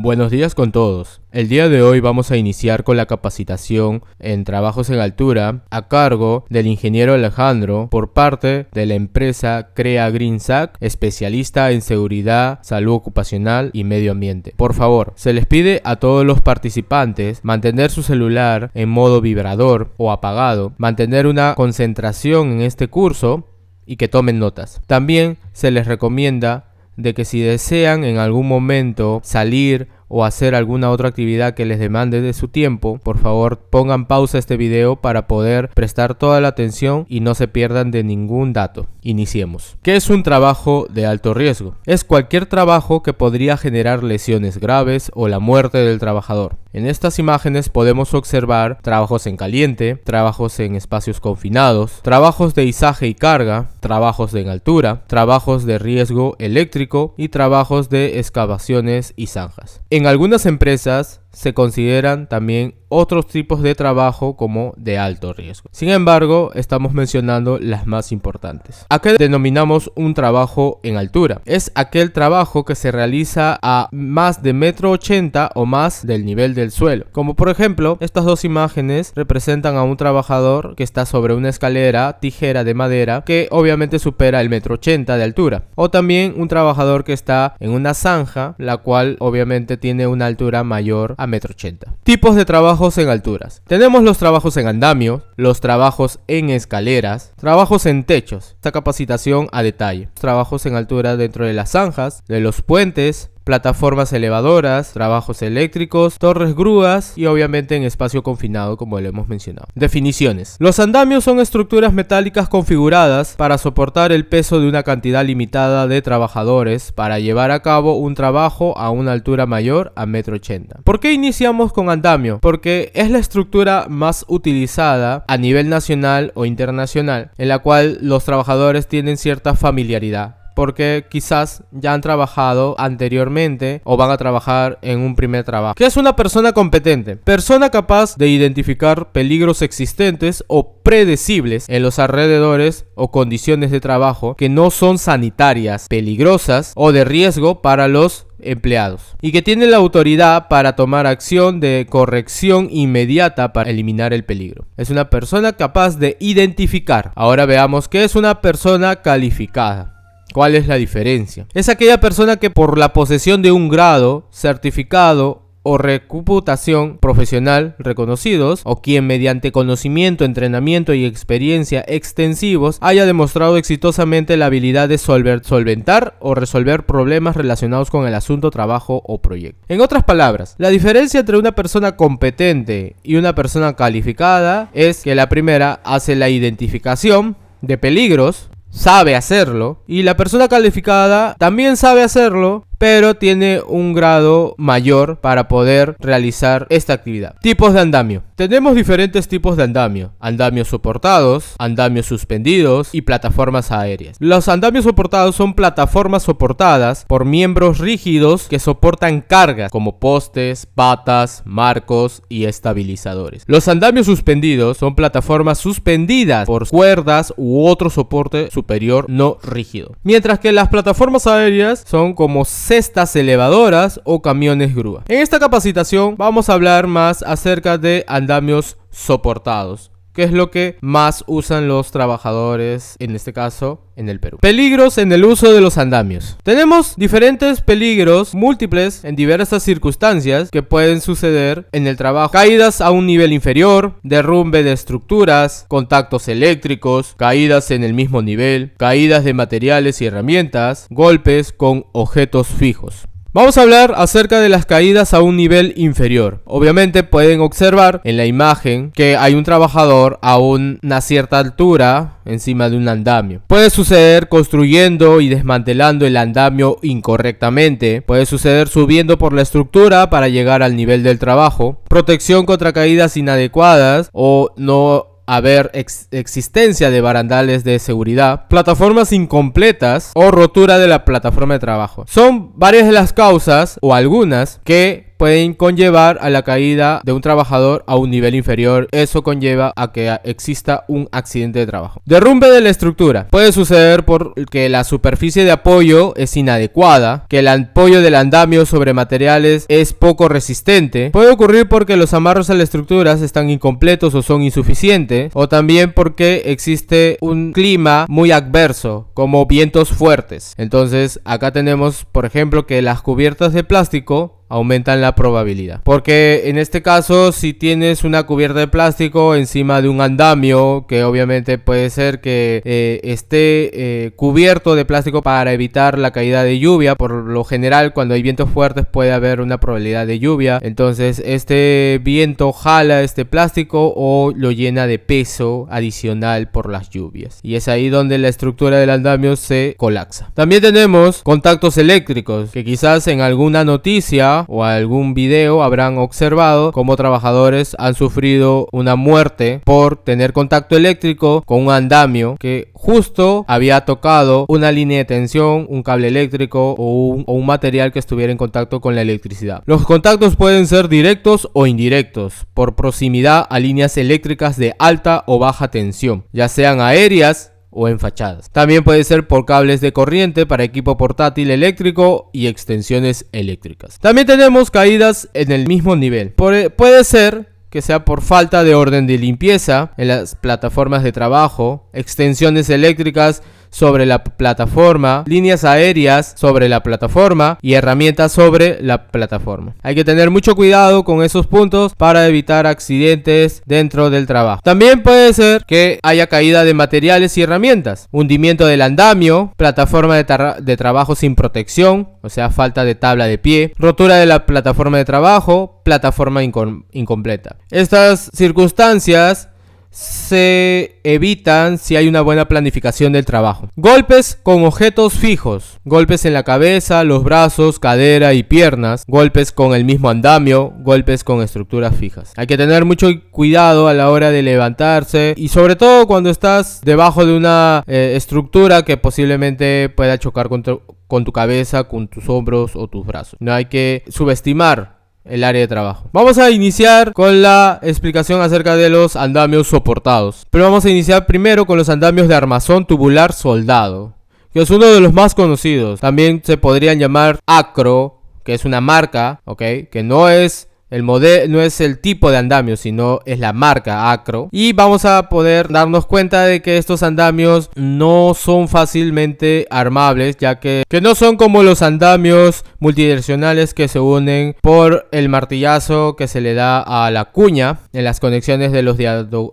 Buenos días con todos. El día de hoy vamos a iniciar con la capacitación en trabajos en altura a cargo del ingeniero Alejandro por parte de la empresa Crea GreenSac, especialista en seguridad, salud ocupacional y medio ambiente. Por favor, se les pide a todos los participantes mantener su celular en modo vibrador o apagado, mantener una concentración en este curso y que tomen notas. También se les recomienda de que si desean en algún momento salir o hacer alguna otra actividad que les demande de su tiempo, por favor pongan pausa a este video para poder prestar toda la atención y no se pierdan de ningún dato. Iniciemos. ¿Qué es un trabajo de alto riesgo? Es cualquier trabajo que podría generar lesiones graves o la muerte del trabajador. En estas imágenes podemos observar trabajos en caliente, trabajos en espacios confinados, trabajos de izaje y carga, trabajos en altura, trabajos de riesgo eléctrico y trabajos de excavaciones y zanjas. En algunas empresas se consideran también otros tipos de trabajo como de alto riesgo. Sin embargo, estamos mencionando las más importantes. ¿A qué denominamos un trabajo en altura? Es aquel trabajo que se realiza a más de 1,80 m o más del nivel del suelo. Como por ejemplo, estas dos imágenes representan a un trabajador que está sobre una escalera tijera de madera que obviamente supera el 1,80 m de altura. O también un trabajador que está en una zanja, la cual obviamente tiene una altura mayor a 1,80 m. Tipos de trabajos en alturas. Tenemos los trabajos en andamio, los trabajos en escaleras, trabajos en techos. Esta capacitación a detalle. Trabajos en altura dentro de las zanjas, de los puentes, plataformas elevadoras, trabajos eléctricos, torres grúas y obviamente en espacio confinado como lo hemos mencionado. Definiciones. Los andamios son estructuras metálicas configuradas para soportar el peso de una cantidad limitada de trabajadores para llevar a cabo un trabajo a una altura mayor a 1,80 m. ¿Por qué iniciamos con andamio? Porque es la estructura más utilizada a nivel nacional o internacional, en la cual los trabajadores tienen cierta familiaridad, porque quizás ya han trabajado anteriormente o van a trabajar en un primer trabajo. ¿Qué es una persona competente? Persona capaz de identificar peligros existentes o predecibles en los alrededores o condiciones de trabajo que no son sanitarias, peligrosas o de riesgo para los empleados, y que tiene la autoridad para tomar acción de corrección inmediata para eliminar el peligro. Es una persona capaz de identificar. Ahora veamos qué es una persona calificada. ¿Cuál es la diferencia? Es aquella persona que por la posesión de un grado, certificado o reputación profesional reconocidos, o quien mediante conocimiento, entrenamiento y experiencia extensivos haya demostrado exitosamente la habilidad de solventar o resolver problemas relacionados con el asunto, trabajo o proyecto. En otras palabras, la diferencia entre una persona competente y una persona calificada es que la primera hace la identificación de peligros, sabe hacerlo, y la persona calificada también sabe hacerlo, pero tiene un grado mayor para poder realizar esta actividad. Tipos de andamio. Tenemos diferentes tipos de andamio: andamios soportados, andamios suspendidos y plataformas aéreas. Los andamios soportados son plataformas soportadas por miembros rígidos que soportan cargas como postes, patas, marcos y estabilizadores. Los andamios suspendidos son plataformas suspendidas por cuerdas u otro soporte superior no rígido. Mientras que las plataformas aéreas son como cestas elevadoras o camiones grúa. En esta capacitación vamos a hablar más acerca de andamios soportados, que es lo que más usan los trabajadores, en este caso en el Perú. Peligros en el uso de los andamios. Tenemos diferentes peligros múltiples en diversas circunstancias que pueden suceder en el trabajo. Caídas a un nivel inferior, derrumbe de estructuras, contactos eléctricos, caídas en el mismo nivel, caídas de materiales y herramientas, golpes con objetos fijos. Vamos a hablar acerca de las caídas a un nivel inferior. Obviamente pueden observar en la imagen que hay un trabajador a una cierta altura encima de un andamio. Puede suceder construyendo y desmantelando el andamio incorrectamente. Puede suceder subiendo por la estructura para llegar al nivel del trabajo. Protección contra caídas inadecuadas o no haber existencia de barandales de seguridad, plataformas incompletas o rotura de la plataforma de trabajo. Son varias de las causas o algunas que pueden conllevar a la caída de un trabajador a un nivel inferior. Eso conlleva a que exista un accidente de trabajo. Derrumbe de la estructura. Puede suceder porque la superficie de apoyo es inadecuada, que el apoyo del andamio sobre materiales es poco resistente. Puede ocurrir porque los amarros a la estructura están incompletos o son insuficientes, o también porque existe un clima muy adverso, como vientos fuertes. Entonces acá tenemos, por ejemplo, que las cubiertas de plástico aumentan la probabilidad, porque en este caso, si tienes una cubierta de plástico encima de un andamio, que obviamente puede ser que esté cubierto de plástico para evitar la caída de lluvia, por lo general cuando hay vientos fuertes puede haber una probabilidad de lluvia, entonces este viento jala este plástico o lo llena de peso adicional por las lluvias, y es ahí donde la estructura del andamio se colapsa. También tenemos contactos eléctricos, que quizás en alguna noticia o algún video habrán observado cómo trabajadores han sufrido una muerte por tener contacto eléctrico con un andamio que justo había tocado una línea de tensión, un cable eléctrico o un material que estuviera en contacto con la electricidad. Los contactos pueden ser directos o indirectos por proximidad a líneas eléctricas de alta o baja tensión, ya sean aéreas o en fachadas. También puede ser por cables de corriente para equipo portátil eléctrico y extensiones eléctricas. También tenemos caídas en el mismo nivel. Puede ser que sea por falta de orden de limpieza en las plataformas de trabajo, extensiones eléctricas sobre la plataforma, líneas aéreas sobre la plataforma y herramientas sobre la plataforma. Hay que tener mucho cuidado con esos puntos para evitar accidentes dentro del trabajo. También puede ser que haya caída de materiales y herramientas, hundimiento del andamio, plataforma de trabajo sin protección, o sea, falta de tabla de pie, rotura de la plataforma de trabajo, plataforma incompleta. Estas circunstancias se evitan si hay una buena planificación del trabajo. Golpes con objetos fijos, golpes en la cabeza, los brazos, cadera y piernas, golpes con el mismo andamio, golpes con estructuras fijas. Hay que tener mucho cuidado a la hora de levantarse y sobre todo cuando estás debajo de una estructura que posiblemente pueda chocar con tu cabeza, con tus hombros o tus brazos. No hay que subestimar el área de trabajo. Vamos a iniciar con la explicación acerca de los andamios soportados. Pero vamos a iniciar primero con los andamios de armazón tubular soldado, que es uno de los más conocidos. También se podrían llamar Acro, que es una marca, ¿ok? Que no es el modelo, no es el tipo de andamio, sino es la marca Acro. Y vamos a poder darnos cuenta de que estos andamios no son fácilmente armables, ya que no son como los andamios multidireccionales que se unen por el martillazo que se le da a la cuña en las conexiones de los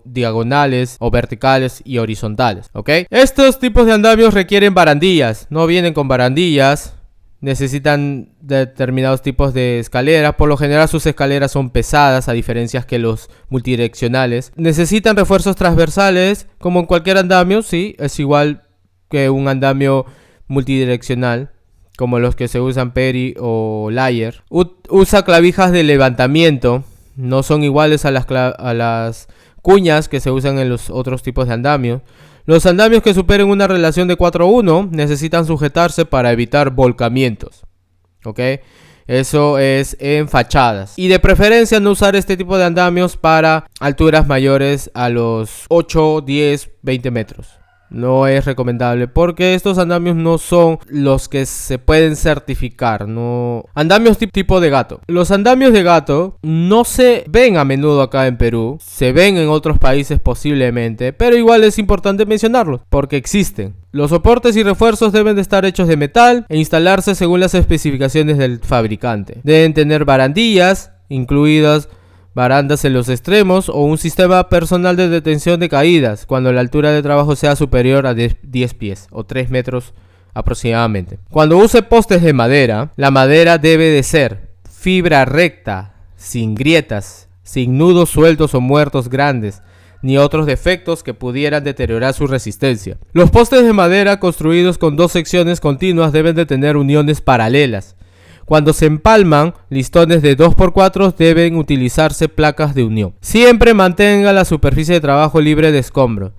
diagonales o verticales y horizontales, ¿ok? Estos tipos de andamios requieren barandillas, no vienen con barandillas. Necesitan determinados tipos de escaleras. Por lo general sus escaleras son pesadas, a diferencia que los multidireccionales. Necesitan refuerzos transversales, como en cualquier andamio, sí, es igual que un andamio multidireccional, como los que se usan Peri o Layer. Usa clavijas de levantamiento, no son iguales a las cuñas que se usan en los otros tipos de andamios. Los andamios que superen una relación de 4:1 necesitan sujetarse para evitar volcamientos, ¿ok? Eso es en fachadas. Y de preferencia no usar este tipo de andamios para alturas mayores a los 8, 10, 20 metros. No es recomendable porque estos andamios no son los que se pueden certificar, no. Andamios tipo de gato. Los andamios de gato no se ven a menudo acá en Perú, se ven en otros países posiblemente, pero igual es importante mencionarlos porque existen. Los soportes y refuerzos deben de estar hechos de metal e instalarse según las especificaciones del fabricante. Deben tener barandillas, incluidas barandas en los extremos, o un sistema personal de detención de caídas cuando la altura de trabajo sea superior a 10 pies o 3 metros aproximadamente. Cuando use postes de madera, la madera debe de ser fibra recta, sin grietas, sin nudos sueltos o muertos grandes, ni otros defectos que pudieran deteriorar su resistencia. Los postes de madera construidos con dos secciones continuas deben de tener uniones paralelas. Cuando se empalman listones de 2x4 deben utilizarse placas de unión. Siempre mantenga la superficie de trabajo libre de escombros.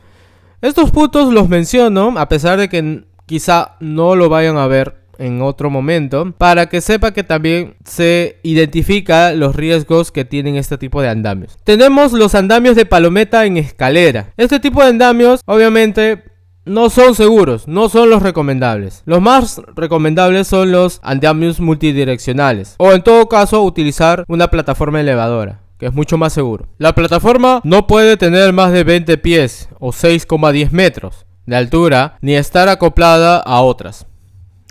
Estos puntos los menciono a pesar de que quizá no lo vayan a ver en otro momento, para que sepa que también se identifica los riesgos que tienen este tipo de andamios. Tenemos los andamios de palometa en escalera. Este tipo de andamios obviamente no son seguros, no son los recomendables. Los más recomendables son los andamios multidireccionales, o en todo caso utilizar una plataforma elevadora, que es mucho más seguro. La plataforma no puede tener más de 20 pies o 6,10 metros de altura, ni estar acoplada a otras.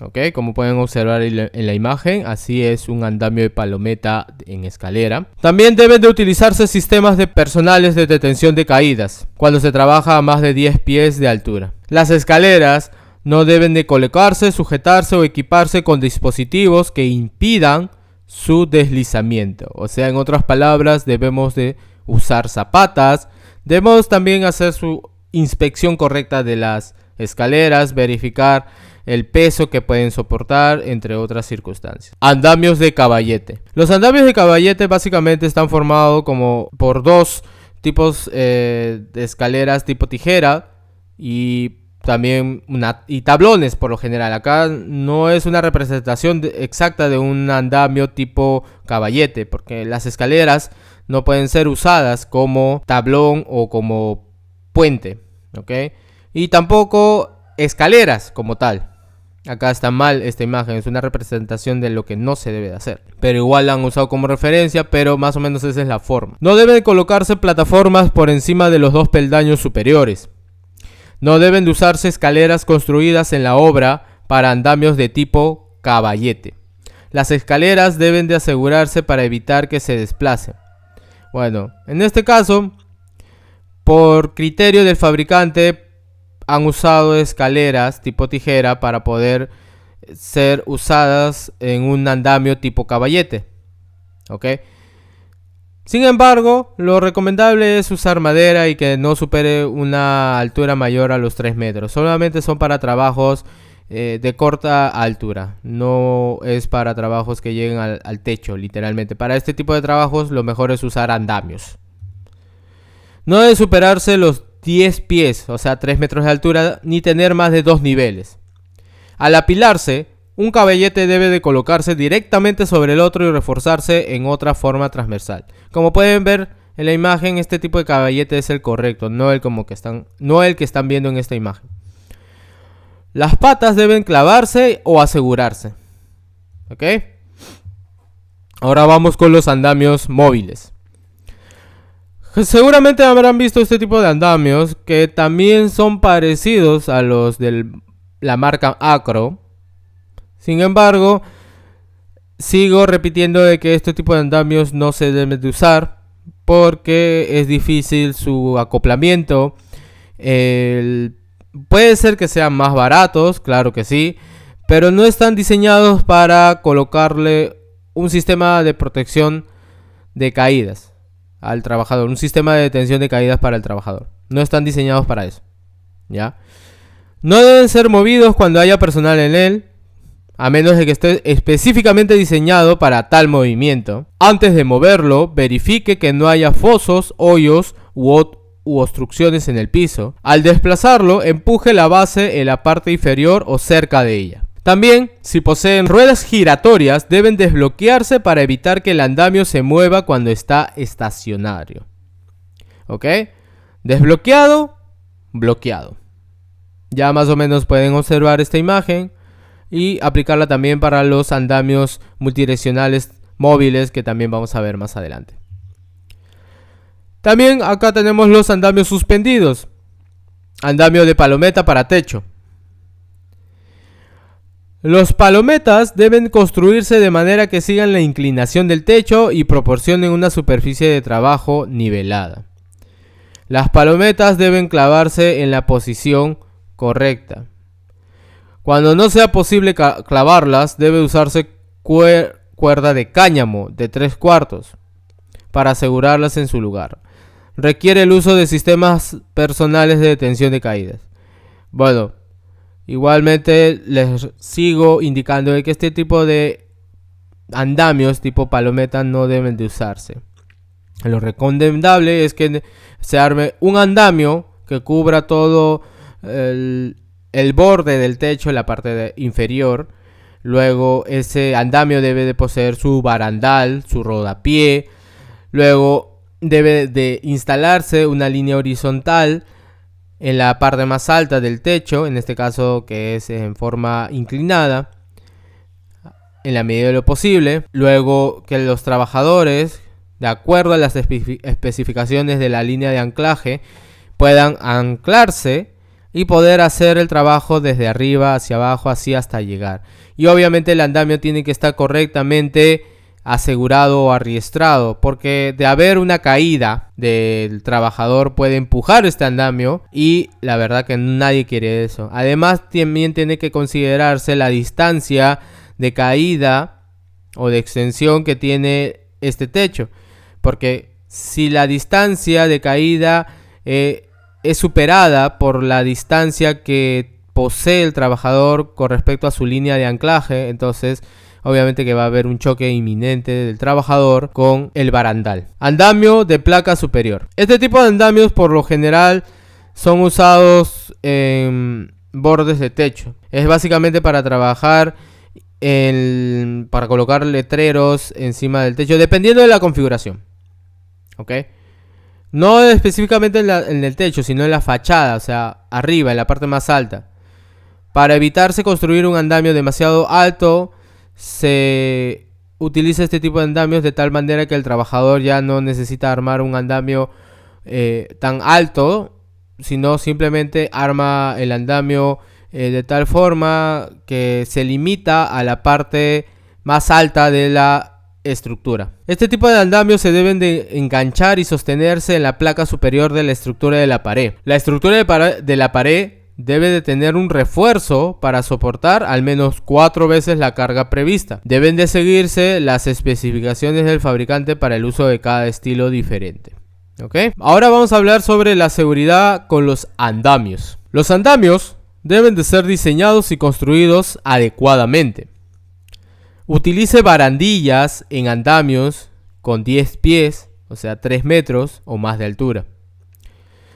Ok, como pueden observar en la imagen, así es un andamio de palometa en escalera. También deben de utilizarse sistemas de personales de detención de caídas cuando se trabaja a más de 10 pies de altura. Las escaleras no deben de colocarse, sujetarse o equiparse con dispositivos que impidan su deslizamiento. O sea, en otras palabras, debemos de usar zapatas. Debemos también hacer su inspección correcta de las escaleras, verificar el peso que pueden soportar, entre otras circunstancias. Andamios de caballete. Los andamios de caballete básicamente están formados como por dos tipos de escaleras tipo tijera y también tablones por lo general. Acá no es una representación exacta de un andamio tipo caballete, porque las escaleras no pueden ser usadas como tablón o como puente, ¿ok? Y tampoco escaleras como tal. Acá está mal esta imagen, es una representación de lo que no se debe de hacer. Pero igual la han usado como referencia, pero más o menos esa es la forma. No deben colocarse plataformas por encima de los 2 peldaños superiores. No deben de usarse escaleras construidas en la obra para andamios de tipo caballete. Las escaleras deben de asegurarse para evitar que se desplacen. Bueno, en este caso, por criterio del fabricante, han usado escaleras tipo tijera para poder ser usadas en un andamio tipo caballete. ¿Ok? Sin embargo, lo recomendable es usar madera y que no supere una altura mayor a los 3 metros. Solamente son para trabajos de corta altura. No es para trabajos que lleguen al techo, literalmente. Para este tipo de trabajos lo mejor es usar andamios. No debe superarse los 10 pies, o sea 3 metros de altura, ni tener más de 2 niveles. Al apilarse, un caballete debe de colocarse directamente sobre el otro y reforzarse en otra forma transversal. Como pueden ver en la imagen, este tipo de caballete es el correcto, no el que están viendo en esta imagen. Las patas deben clavarse o asegurarse. ¿Ok? Ahora vamos con los andamios móviles. Seguramente habrán visto este tipo de andamios que también son parecidos a los de la marca Acro. Sin embargo, sigo repitiendo de que este tipo de andamios no se deben de usar porque es difícil su acoplamiento. Puede ser que sean más baratos, claro que sí, pero no están diseñados para colocarle un sistema de protección de caídas al trabajador, un sistema de detención de caídas para el trabajador. No están diseñados para eso, ¿ya? No deben ser movidos cuando haya personal en él, a menos de que esté específicamente diseñado para tal movimiento. Antes de moverlo, verifique que no haya fosos, hoyos u obstrucciones en el piso. Al desplazarlo, empuje la base en la parte inferior o cerca de ella. También, si poseen ruedas giratorias, deben desbloquearse para evitar que el andamio se mueva cuando está estacionario. ¿Ok? Desbloqueado, bloqueado. Ya más o menos pueden observar esta imagen y aplicarla también para los andamios multidireccionales móviles que también vamos a ver más adelante. También acá tenemos los andamios suspendidos. Andamio de palometa para techo. Los palometas deben construirse de manera que sigan la inclinación del techo y proporcionen una superficie de trabajo nivelada. Las palometas deben clavarse en la posición correcta. Cuando no sea posible clavarlas, debe usarse cuerda de cáñamo de 3/4 para asegurarlas en su lugar. Requiere el uso de sistemas personales de detención de caídas. Bueno, igualmente les sigo indicando que este tipo de andamios tipo palometa no deben de usarse. Lo recomendable es que se arme un andamio que cubra todo el borde del techo en la parte inferior. Luego ese andamio debe de poseer su barandal, su rodapié. Luego debe de instalarse una línea horizontal en la parte más alta del techo, en este caso que es en forma inclinada, en la medida de lo posible. Luego que los trabajadores, de acuerdo a las especificaciones de la línea de anclaje, puedan anclarse y poder hacer el trabajo desde arriba hacia abajo, así hasta llegar. Y obviamente el andamio tiene que estar correctamente asegurado o arriestrado, porque de haber una caída del trabajador puede empujar este andamio y la verdad que nadie quiere eso. Además también tiene que considerarse la distancia de caída o de extensión que tiene este techo, porque si la distancia de caída es superada por la distancia que posee el trabajador con respecto a su línea de anclaje, entonces obviamente que va a haber un choque inminente del trabajador con el barandal. Andamio de placa superior. Este tipo de andamios por lo general son usados en bordes de techo. Es básicamente para trabajar para colocar letreros encima del techo, dependiendo de la configuración. ¿Ok? No específicamente en el techo, sino en la fachada, o sea, arriba, en la parte más alta. Para evitarse construir un andamio demasiado alto, se utiliza este tipo de andamios de tal manera que el trabajador ya no necesita armar un andamio tan alto, sino simplemente arma el andamio de tal forma que se limita a la parte más alta de la estructura. Este tipo de andamios se deben de enganchar y sostenerse en la placa superior de la estructura de la pared. La estructura de la pared debe de tener un refuerzo para soportar al menos 4 veces la carga prevista. Deben de seguirse las especificaciones del fabricante para el uso de cada estilo diferente. ¿Ok? Ahora vamos a hablar sobre la seguridad con los andamios. Los andamios deben de ser diseñados y construidos adecuadamente. Utilice barandillas en andamios con 10 pies, o sea 3 metros o más de altura.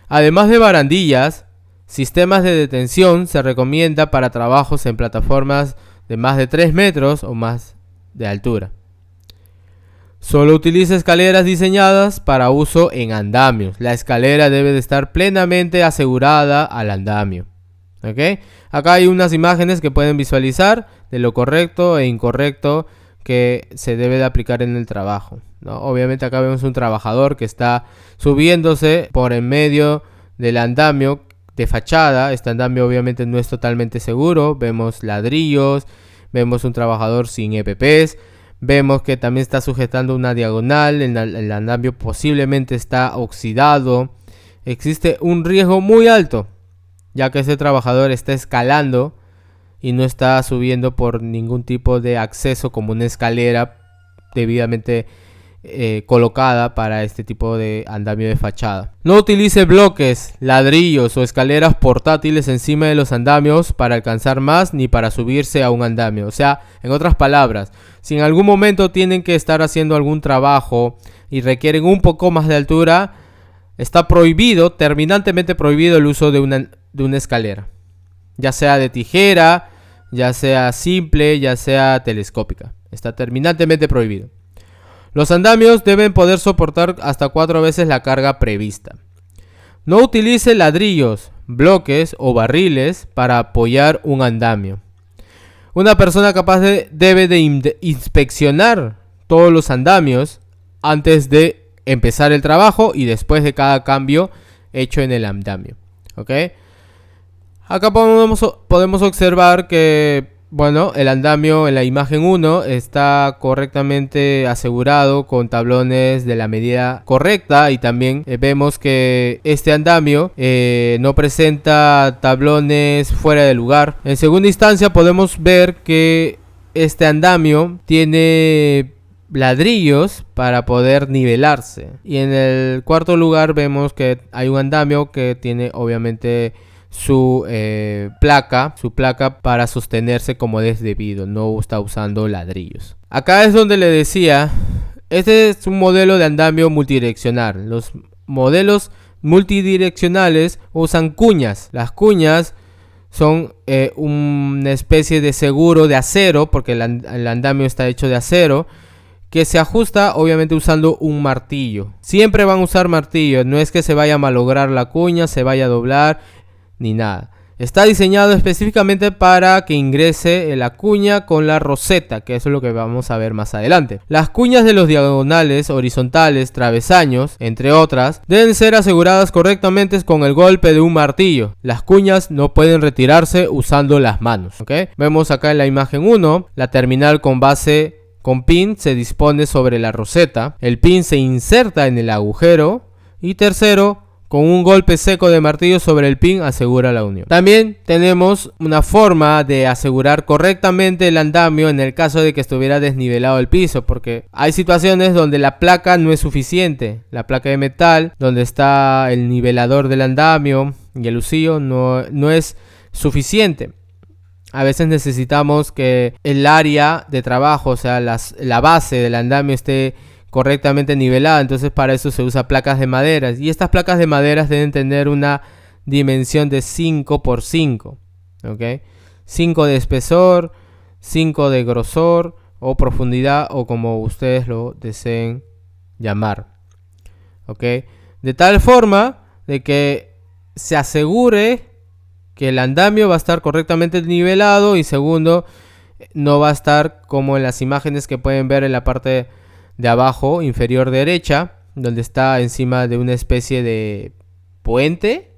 Además de barandillas, sistemas de detención se recomienda para trabajos en plataformas de más de 3 metros o más de altura. Solo utilice escaleras diseñadas para uso en andamios. La escalera debe de estar plenamente asegurada al andamio. ¿Ok? Acá hay unas imágenes que pueden visualizar de lo correcto e incorrecto que se debe de aplicar en el trabajo, ¿no? Obviamente acá vemos un trabajador que está subiéndose por en medio del andamio de fachada. Este andamio obviamente no es totalmente seguro. Vemos ladrillos, vemos un trabajador sin EPPs, vemos que también está sujetando una diagonal, el andamio posiblemente está oxidado. Existe un riesgo muy alto, ya que ese trabajador está escalando y no está subiendo por ningún tipo de acceso como una escalera debidamente colocada para este tipo de andamio de fachada. No utilice bloques, ladrillos o escaleras portátiles encima de los andamios para alcanzar más ni para subirse a un andamio. O sea, en otras palabras, si en algún momento tienen que estar haciendo algún trabajo y requieren un poco más de altura, está prohibido, terminantemente prohibido el uso de una escalera, ya sea de tijera, ya sea simple, ya sea telescópica. Está terminantemente prohibido. Los andamios deben poder soportar hasta 4 veces la carga prevista. No utilice ladrillos, bloques o barriles para apoyar un andamio. Una persona capaz debe de inspeccionar todos los andamios antes de empezar el trabajo y después de cada cambio hecho en el andamio. ¿Ok? Acá podemos observar que, bueno, el andamio en la imagen 1 está correctamente asegurado con tablones de la medida correcta, y también vemos que este andamio no presenta tablones fuera de lugar. En segunda instancia podemos ver que este andamio tiene ladrillos para poder nivelarse, y en el cuarto lugar vemos que hay un andamio que tiene obviamente su placa para sostenerse como es debido, no está usando ladrillos. Acá es donde le decía, este es un modelo de andamio multidireccional. Los modelos multidireccionales usan cuñas. Las cuñas son una especie de seguro de acero, porque el andamio está hecho de acero, que se ajusta obviamente usando un martillo. Siempre van a usar martillo, no es que se vaya a malograr la cuña, se vaya a doblar, ni nada. Está diseñado específicamente para que ingrese la cuña con la roseta, que eso es lo que vamos a ver más adelante. Las cuñas de los diagonales, horizontales, travesaños, entre otras, deben ser aseguradas correctamente con el golpe de un martillo. Las cuñas no pueden retirarse usando las manos, ¿ok? Vemos acá en la imagen 1, la terminal con base con pin se dispone sobre la roseta, el pin se inserta en el agujero y tercero, con un golpe seco de martillo sobre el pin asegura la unión. También tenemos una forma de asegurar correctamente el andamio en el caso de que estuviera desnivelado el piso, porque hay situaciones donde la placa no es suficiente, la placa de metal donde está el nivelador del andamio y el husillo no es suficiente. A veces necesitamos que el área de trabajo, o sea, la base del andamio esté correctamente nivelada. Entonces para eso se usa placas de madera. Y estas placas de madera deben tener una dimensión de 5 por 5. ¿Ok? 5 de espesor, 5 de grosor o profundidad o como ustedes lo deseen llamar. ¿Ok? De tal forma de que se asegure que el andamio va a estar correctamente nivelado y segundo, no va a estar como en las imágenes que pueden ver en la parte de abajo inferior derecha, donde está encima de una especie de puente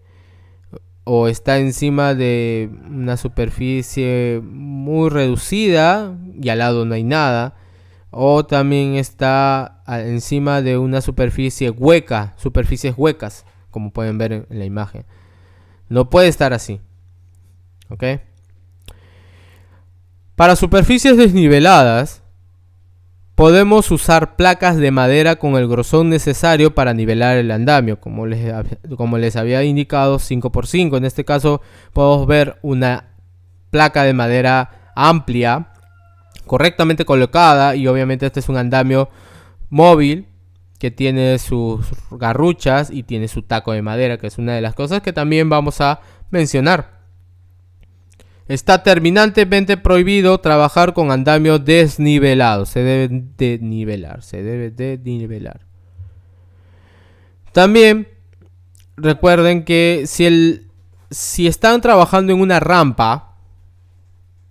o está encima de una superficie muy reducida y al lado no hay nada, o también está encima de una superficie hueca, superficies huecas, como pueden ver en la imagen. No puede estar así. ¿Ok? Para superficies desniveladas, podemos usar placas de madera con el grosor necesario para nivelar el andamio. Como les había indicado, 5 por 5. En este caso, podemos ver una placa de madera amplia, correctamente colocada. Y obviamente este es un andamio móvil que tiene sus garruchas y tiene su taco de madera, que es una de las cosas que también vamos a mencionar. Está terminantemente prohibido trabajar con andamio desnivelado. Se debe de nivelar. También recuerden que si están trabajando en una rampa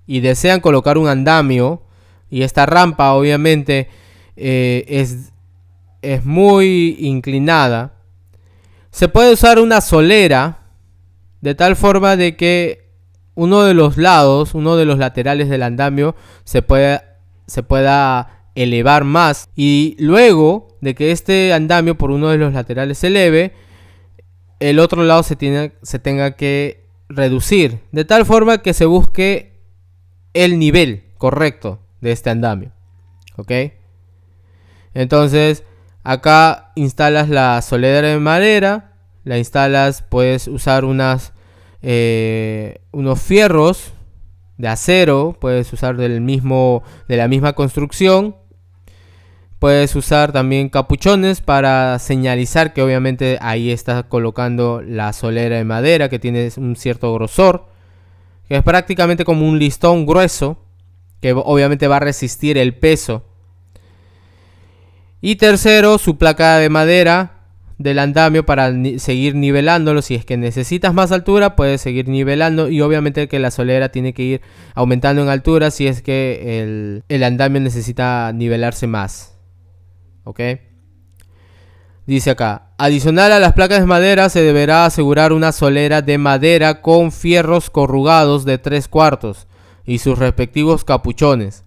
y desean colocar un andamio y esta rampa obviamente es muy inclinada, se puede usar una solera de tal forma de que uno de los laterales del andamio se pueda elevar más, y luego de que este andamio por uno de los laterales se eleve, el otro lado se tenga que reducir, de tal forma que se busque el nivel correcto de este andamio. ¿Ok? Entonces acá instalas la solera de madera, la instalas, puedes usar unos fierros de acero, puedes usar de la misma construcción, puedes usar también capuchones para señalizar que obviamente ahí estás colocando la solera de madera que tiene un cierto grosor, que es prácticamente como un listón grueso que obviamente va a resistir el peso. Y tercero, su placa de madera del andamio para seguir nivelándolo. Si es que necesitas más altura, puedes seguir nivelando, y obviamente que la solera tiene que ir aumentando en altura si es que el andamio necesita nivelarse más. ¿Ok? Dice acá, adicional a las placas de madera se deberá asegurar una solera de madera con fierros corrugados de 3/4 y sus respectivos capuchones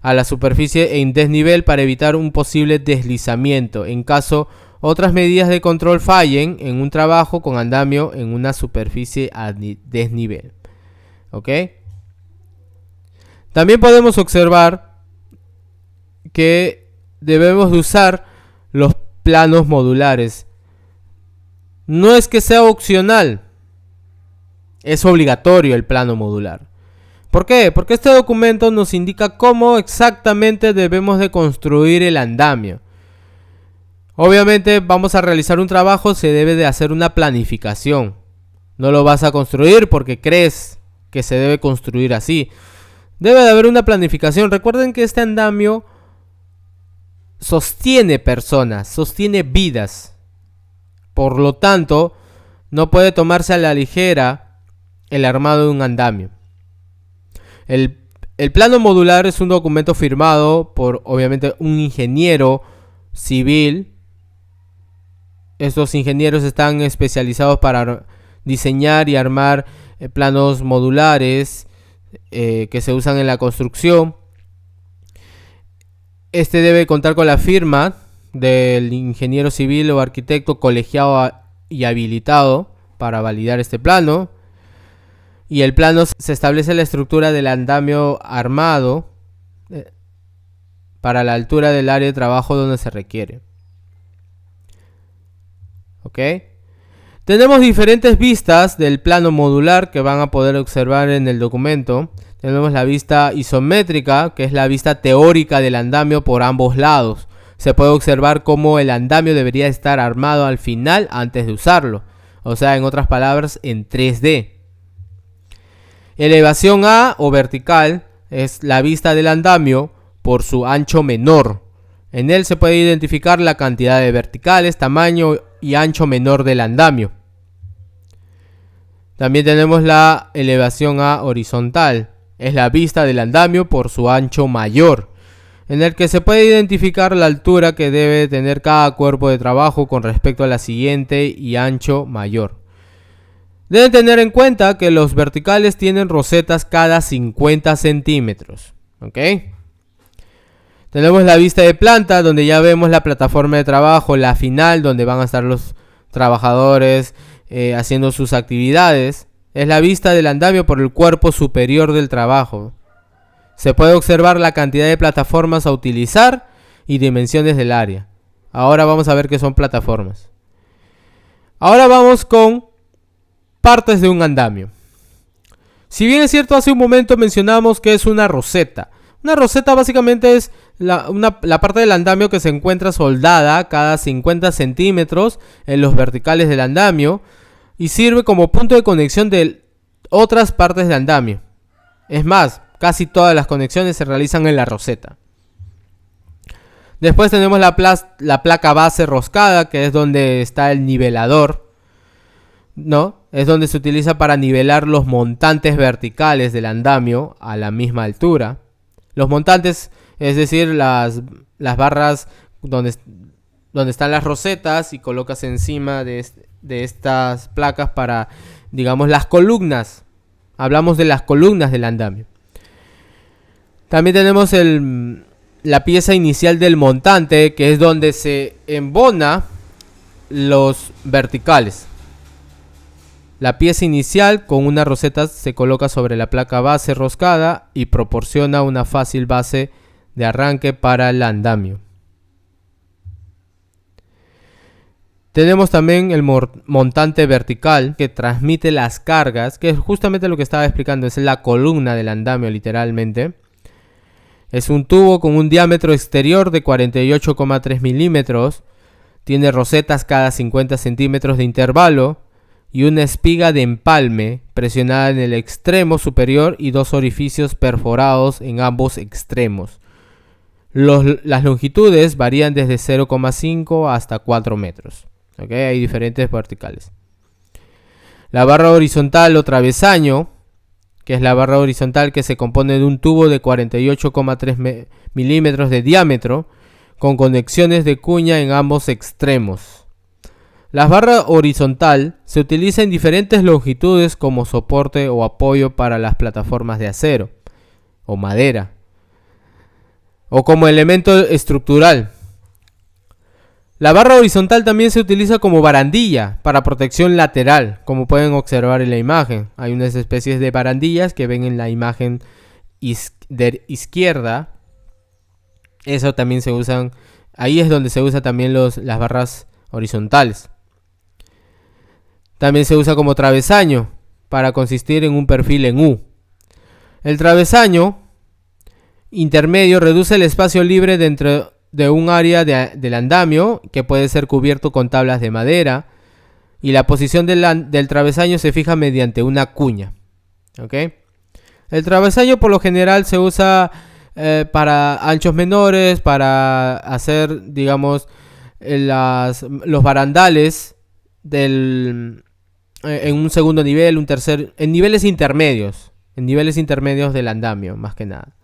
a la superficie en desnivel para evitar un posible deslizamiento en caso otras medidas de control fallen en un trabajo con andamio en una superficie a desnivel. ¿Ok? También podemos observar que debemos de usar los planos modulares. No es que sea opcional, es obligatorio el plano modular. ¿Por qué? Porque este documento nos indica cómo exactamente debemos de construir el andamio. Obviamente vamos a realizar un trabajo, se debe de hacer una planificación. No lo vas a construir porque crees que se debe construir así. Debe de haber una planificación. Recuerden que este andamio sostiene personas, sostiene vidas. Por lo tanto, no puede tomarse a la ligera el armado de un andamio. El plano modular es un documento firmado por, obviamente, un ingeniero civil. Estos ingenieros están especializados para diseñar y armar planos modulares que se usan en la construcción. Este debe contar con la firma del ingeniero civil o arquitecto colegiado y habilitado para validar este plano. Y el plano se establece la estructura del andamio armado para la altura del área de trabajo donde se requiere. ¿Ok? Tenemos diferentes vistas del plano modular que van a poder observar en el documento. Tenemos la vista isométrica, que es la vista teórica del andamio por ambos lados. Se puede observar cómo el andamio debería estar armado al final antes de usarlo. O sea, en otras palabras, en 3D. Elevación A o vertical es la vista del andamio por su ancho menor. En él se puede identificar la cantidad de verticales, tamaño y ancho menor del andamio. También tenemos la elevación A horizontal. Es la vista del andamio por su ancho mayor, en el que se puede identificar la altura que debe tener cada cuerpo de trabajo con respecto a la siguiente y ancho mayor. Deben tener en cuenta que los verticales tienen rosetas cada 50 centímetros. ¿Ok? Tenemos la vista de planta, donde ya vemos la plataforma de trabajo, la final, donde van a estar los trabajadores haciendo sus actividades. Es la vista del andamio por el cuerpo superior del trabajo. Se puede observar la cantidad de plataformas a utilizar y dimensiones del área. Ahora vamos a ver qué son plataformas. Ahora vamos con partes de un andamio. Si bien es cierto, hace un momento mencionamos que es una roseta. Una roseta básicamente es la parte del andamio que se encuentra soldada cada 50 centímetros en los verticales del andamio y sirve como punto de conexión de otras partes del andamio. Es más, casi todas las conexiones se realizan en la roseta. Después tenemos la placa base roscada, que es donde está el nivelador, ¿no? Es donde se utiliza para nivelar los montantes verticales del andamio a la misma altura. Los montantes, es decir, las barras donde están las rosetas y colocas encima de estas placas para, digamos, las columnas. Hablamos de las columnas del andamio. También tenemos la pieza inicial del montante, que es donde se embona los verticales. La pieza inicial con una roseta se coloca sobre la placa base roscada y proporciona una fácil base de arranque para el andamio. Tenemos también el montante vertical que transmite las cargas, que es justamente lo que estaba explicando, es la columna del andamio literalmente. Es un tubo con un diámetro exterior de 48,3 milímetros, tiene rosetas cada 50 centímetros de intervalo y una espiga de empalme presionada en el extremo superior y dos orificios perforados en ambos extremos. Las longitudes varían desde 0,5 hasta 4 metros. ¿Okay? Hay diferentes verticales. La barra horizontal o travesaño, que es la barra horizontal que se compone de un tubo de 48,3 milímetros de diámetro con conexiones de cuña en ambos extremos. La barra horizontal se utiliza en diferentes longitudes como soporte o apoyo para las plataformas de acero o madera o como elemento estructural. La barra horizontal también se utiliza como barandilla para protección lateral, como pueden observar en la imagen. Hay unas especies de barandillas que ven en la imagen de izquierda. Eso también se usan, ahí es donde se usa también las barras horizontales. También se usa como travesaño para consistir en un perfil en U. El travesaño intermedio reduce el espacio libre dentro de un área del andamio que puede ser cubierto con tablas de madera y la posición del travesaño se fija mediante una cuña. ¿Ok? El travesaño por lo general se usa para anchos menores, para hacer, digamos, los barandales en un segundo nivel, un tercer, en niveles intermedios del andamio, más que nada,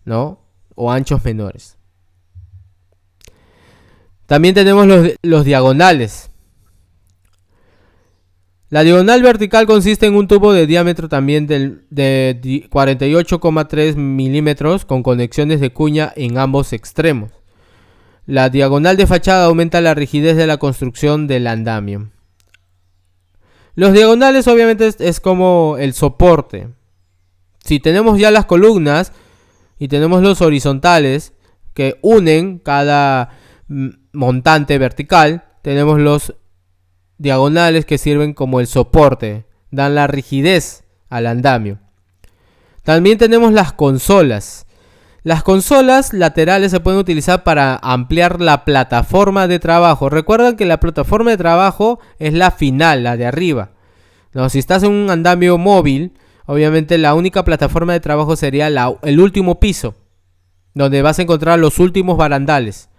¿no? O anchos menores. También tenemos los diagonales. La diagonal vertical consiste en un tubo de diámetro también de 48,3 milímetros con conexiones de cuña en ambos extremos. La diagonal de fachada aumenta la rigidez de la construcción del andamio. Los diagonales obviamente es como el soporte. Si tenemos ya las columnas y tenemos los horizontales que unen cada montante vertical, tenemos los diagonales que sirven como el soporte, dan la rigidez al andamio. También tenemos las consolas. Las consolas laterales se pueden utilizar para ampliar la plataforma de trabajo. Recuerden que la plataforma de trabajo es la final, la de arriba. No, si estás en un andamio móvil, obviamente la única plataforma de trabajo sería el último piso, donde vas a encontrar los últimos barandales.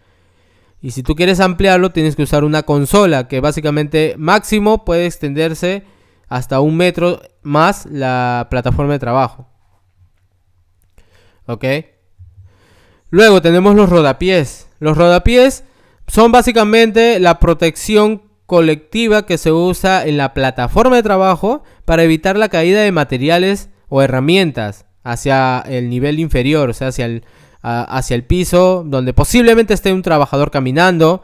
Y si tú quieres ampliarlo, tienes que usar una consola que básicamente máximo puede extenderse hasta 1 metro más la plataforma de trabajo. ¿Ok? Luego tenemos los rodapiés. Los rodapiés son básicamente la protección colectiva que se usa en la plataforma de trabajo para evitar la caída de materiales o herramientas hacia el nivel inferior, o sea, hacia el piso, donde posiblemente esté un trabajador caminando,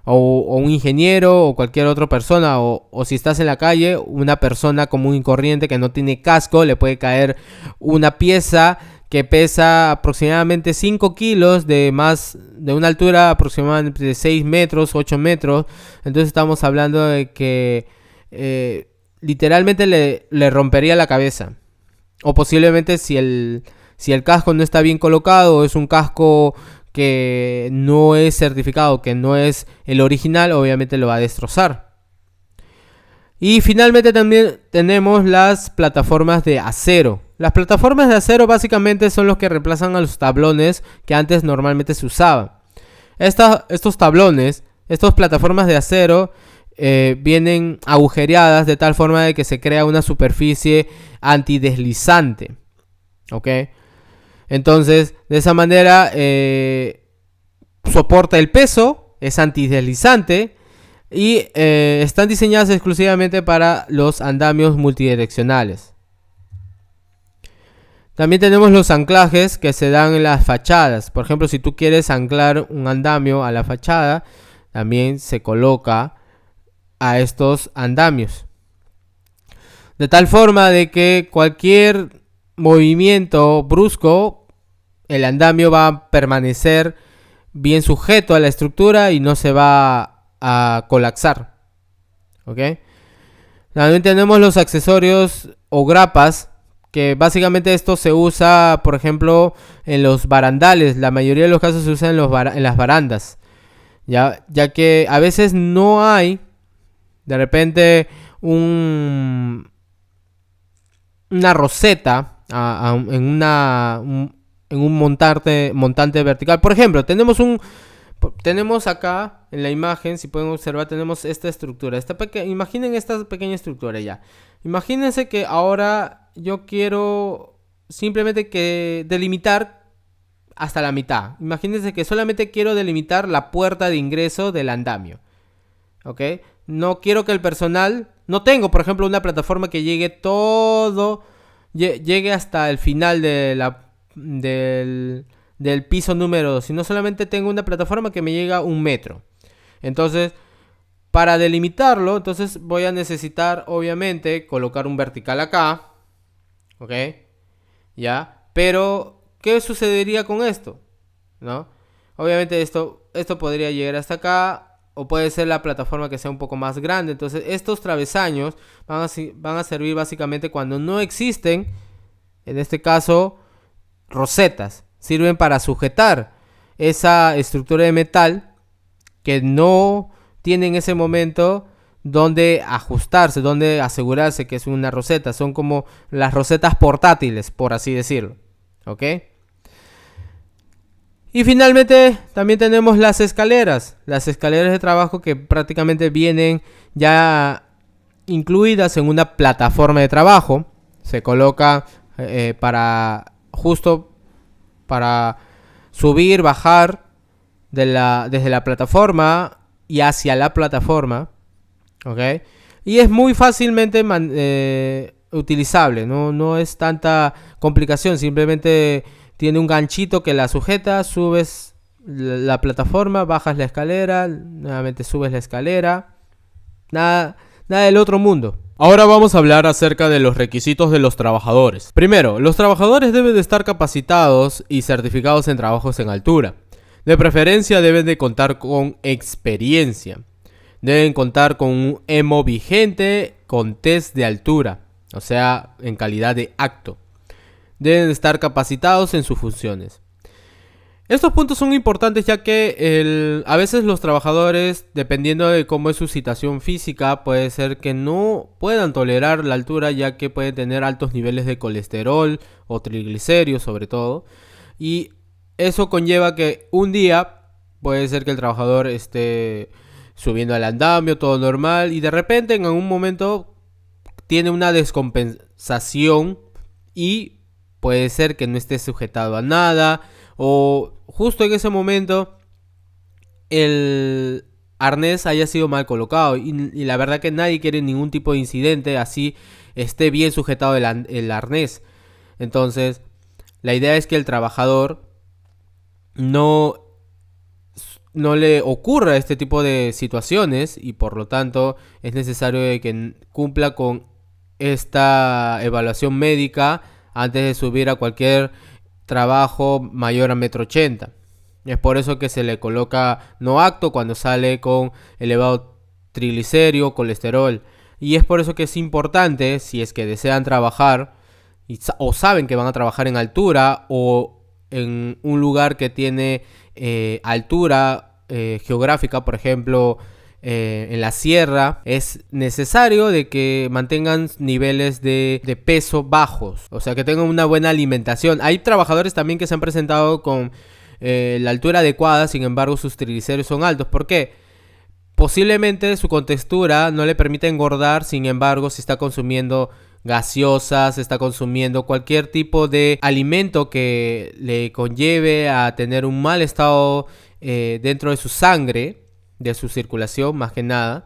o un ingeniero, o cualquier otra persona, o si estás en la calle, una persona común y corriente que no tiene casco, le puede caer una pieza que pesa aproximadamente 5 kilos de una altura aproximadamente de 6 metros, 8 metros. Entonces estamos hablando de que literalmente le rompería la cabeza. O posiblemente si el casco no está bien colocado, o es un casco que no es certificado, que no es el original, obviamente lo va a destrozar. Y finalmente también tenemos las plataformas de acero. Las plataformas de acero básicamente son los que reemplazan a los tablones que antes normalmente se usaban. Estos tablones, estas plataformas de acero vienen agujereadas de tal forma de que se crea una superficie antideslizante. ¿Ok? Entonces, de esa manera soporta el peso, es antideslizante y están diseñadas exclusivamente para los andamios multidireccionales. También tenemos los anclajes que se dan en las fachadas. Por ejemplo, si tú quieres anclar un andamio a la fachada, también se coloca a estos andamios. De tal forma de que cualquier movimiento brusco, el andamio va a permanecer bien sujeto a la estructura y no se va a colapsar. ¿Ok? También tenemos los accesorios o grapas, que básicamente esto se usa, por ejemplo, en los barandales. La mayoría de los casos se usa en las barandas, ya que a veces no hay de repente una roseta en un montante vertical. Por ejemplo, tenemos acá en la imagen, si pueden observar, tenemos esta estructura. Imaginen esta pequeña estructura ya. Imagínense que ahora yo quiero simplemente delimitar hasta la mitad. Imagínense que solamente quiero delimitar la puerta de ingreso del andamio. ¿Ok? No quiero que el personal... No tengo, por ejemplo, una plataforma que llegue hasta el final del piso número 2, sino solamente tengo una plataforma que me llega 1 metro. Entonces, para delimitarlo, entonces voy a necesitar, obviamente, colocar un vertical acá. ¿Ok? ¿Ya? Pero, ¿qué sucedería con esto? ¿No? Obviamente esto podría llegar hasta acá, o puede ser la plataforma que sea un poco más grande. Entonces, estos travesaños van a servir básicamente cuando no existen, en este caso, rosetas. Sirven para sujetar esa estructura de metal que no tiene en ese momento dónde ajustarse, dónde asegurarse que es una roseta. Son como las rosetas portátiles, por así decirlo. ¿Ok? Y finalmente también tenemos las escaleras. Las escaleras de trabajo que prácticamente vienen ya incluidas en una plataforma de trabajo. Se coloca justo para subir, bajar desde la plataforma y hacia la plataforma. ¿Ok? Y es muy fácilmente utilizable. No es tanta complicación. Simplemente tiene un ganchito que la sujeta, subes la plataforma, bajas la escalera, nuevamente subes la escalera. Nada del otro mundo. Ahora vamos a hablar acerca de los requisitos de los trabajadores. Primero, los trabajadores deben de estar capacitados y certificados en trabajos en altura. De preferencia deben de contar con experiencia. Deben contar con un EMO vigente con test de altura, o sea, en calidad de acto. Deben estar capacitados en sus funciones. Estos puntos son importantes ya que a veces los trabajadores, dependiendo de cómo es su situación física, puede ser que no puedan tolerar la altura ya que pueden tener altos niveles de colesterol o triglicéridos sobre todo. Y eso conlleva que un día puede ser que el trabajador esté subiendo al andamio, todo normal, y de repente en algún momento tiene una descompensación y puede ser que no esté sujetado a nada, o justo en ese momento el arnés haya sido mal colocado. Y la verdad que nadie quiere ningún tipo de incidente así esté bien sujetado el arnés. Entonces, la idea es que el trabajador no le ocurra este tipo de situaciones y por lo tanto es necesario que cumpla con esta evaluación médica antes de subir a cualquier trabajo mayor a 1,80 m. Es por eso que se le coloca no acto cuando sale con elevado triglicérido, colesterol. Y es por eso que es importante, si es que desean trabajar o saben que van a trabajar en altura o en un lugar que tiene altura geográfica, por ejemplo, en la sierra, es necesario de que mantengan niveles de peso bajos, o sea que tengan una buena alimentación. Hay trabajadores también que se han presentado con la altura adecuada, sin embargo sus triglicéridos son altos. ¿Por qué? Posiblemente su contextura no le permite engordar, sin embargo si está consumiendo gaseosas, está consumiendo cualquier tipo de alimento que le conlleve a tener un mal estado dentro de su sangre, de su circulación más que nada,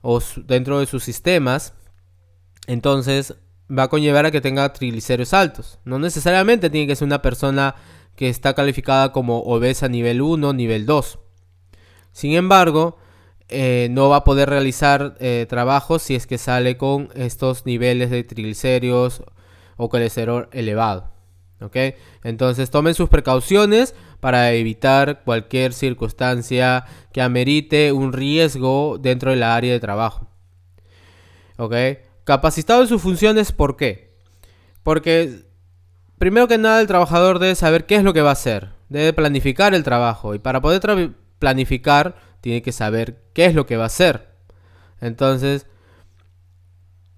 o dentro de sus sistemas, entonces va a conllevar a que tenga triglicéridos altos. No necesariamente tiene que ser una persona que está calificada como obesa nivel 1, nivel 2. Sin embargo, no va a poder realizar trabajos si es que sale con estos niveles de triglicéridos o colesterol elevado. ¿Ok? Entonces tomen sus precauciones para evitar cualquier circunstancia que amerite un riesgo dentro de la área de trabajo. ¿Ok? Capacitado en sus funciones, ¿por qué? Porque primero que nada el trabajador debe saber qué es lo que va a hacer. Debe planificar el trabajo y para poder planificar tiene que saber qué es lo que va a hacer. Entonces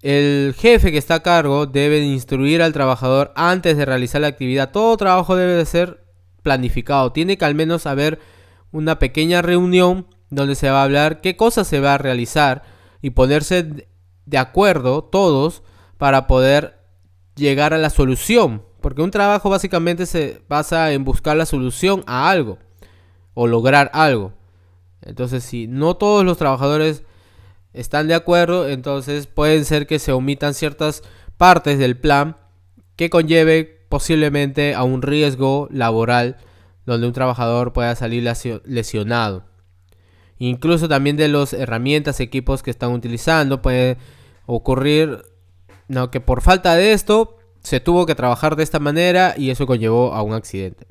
el jefe que está a cargo debe instruir al trabajador antes de realizar la actividad. Todo trabajo debe de ser planificado. Tiene que al menos haber una pequeña reunión donde se va a hablar qué cosas se va a realizar y ponerse de acuerdo todos para poder llegar a la solución. Porque un trabajo básicamente se basa en buscar la solución a algo o lograr algo. Entonces, si no todos los trabajadores están de acuerdo, entonces pueden ser que se omitan ciertas partes del plan que conlleve posiblemente a un riesgo laboral donde un trabajador pueda salir lesionado. Incluso también de las herramientas, equipos que están utilizando, puede ocurrir que por falta de esto se tuvo que trabajar de esta manera y eso conllevó a un accidente.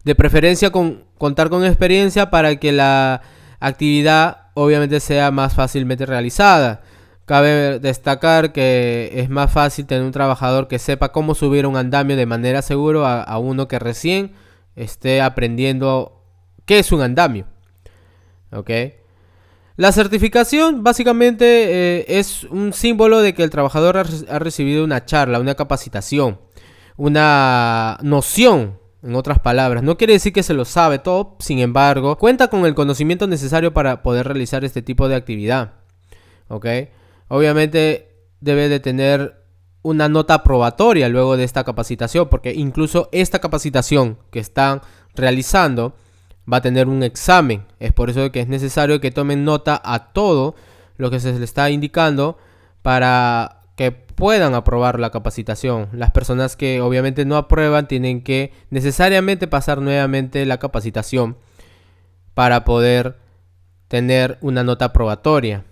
De preferencia contar con experiencia para que la actividad obviamente sea más fácilmente realizada. Cabe destacar que es más fácil tener un trabajador que sepa cómo subir un andamio de manera segura a uno que recién esté aprendiendo qué es un andamio. ¿Ok? La certificación básicamente es un símbolo de que el trabajador ha recibido una charla, una capacitación, una noción, en otras palabras. No quiere decir que se lo sabe todo, sin embargo, cuenta con el conocimiento necesario para poder realizar este tipo de actividad. ¿Ok? Obviamente debe de tener una nota probatoria luego de esta capacitación, porque incluso esta capacitación que están realizando va a tener un examen. Es por eso que es necesario que tomen nota a todo lo que se les está indicando para que puedan aprobar la capacitación. Las personas que obviamente no aprueban tienen que necesariamente pasar nuevamente la capacitación para poder tener una nota probatoria,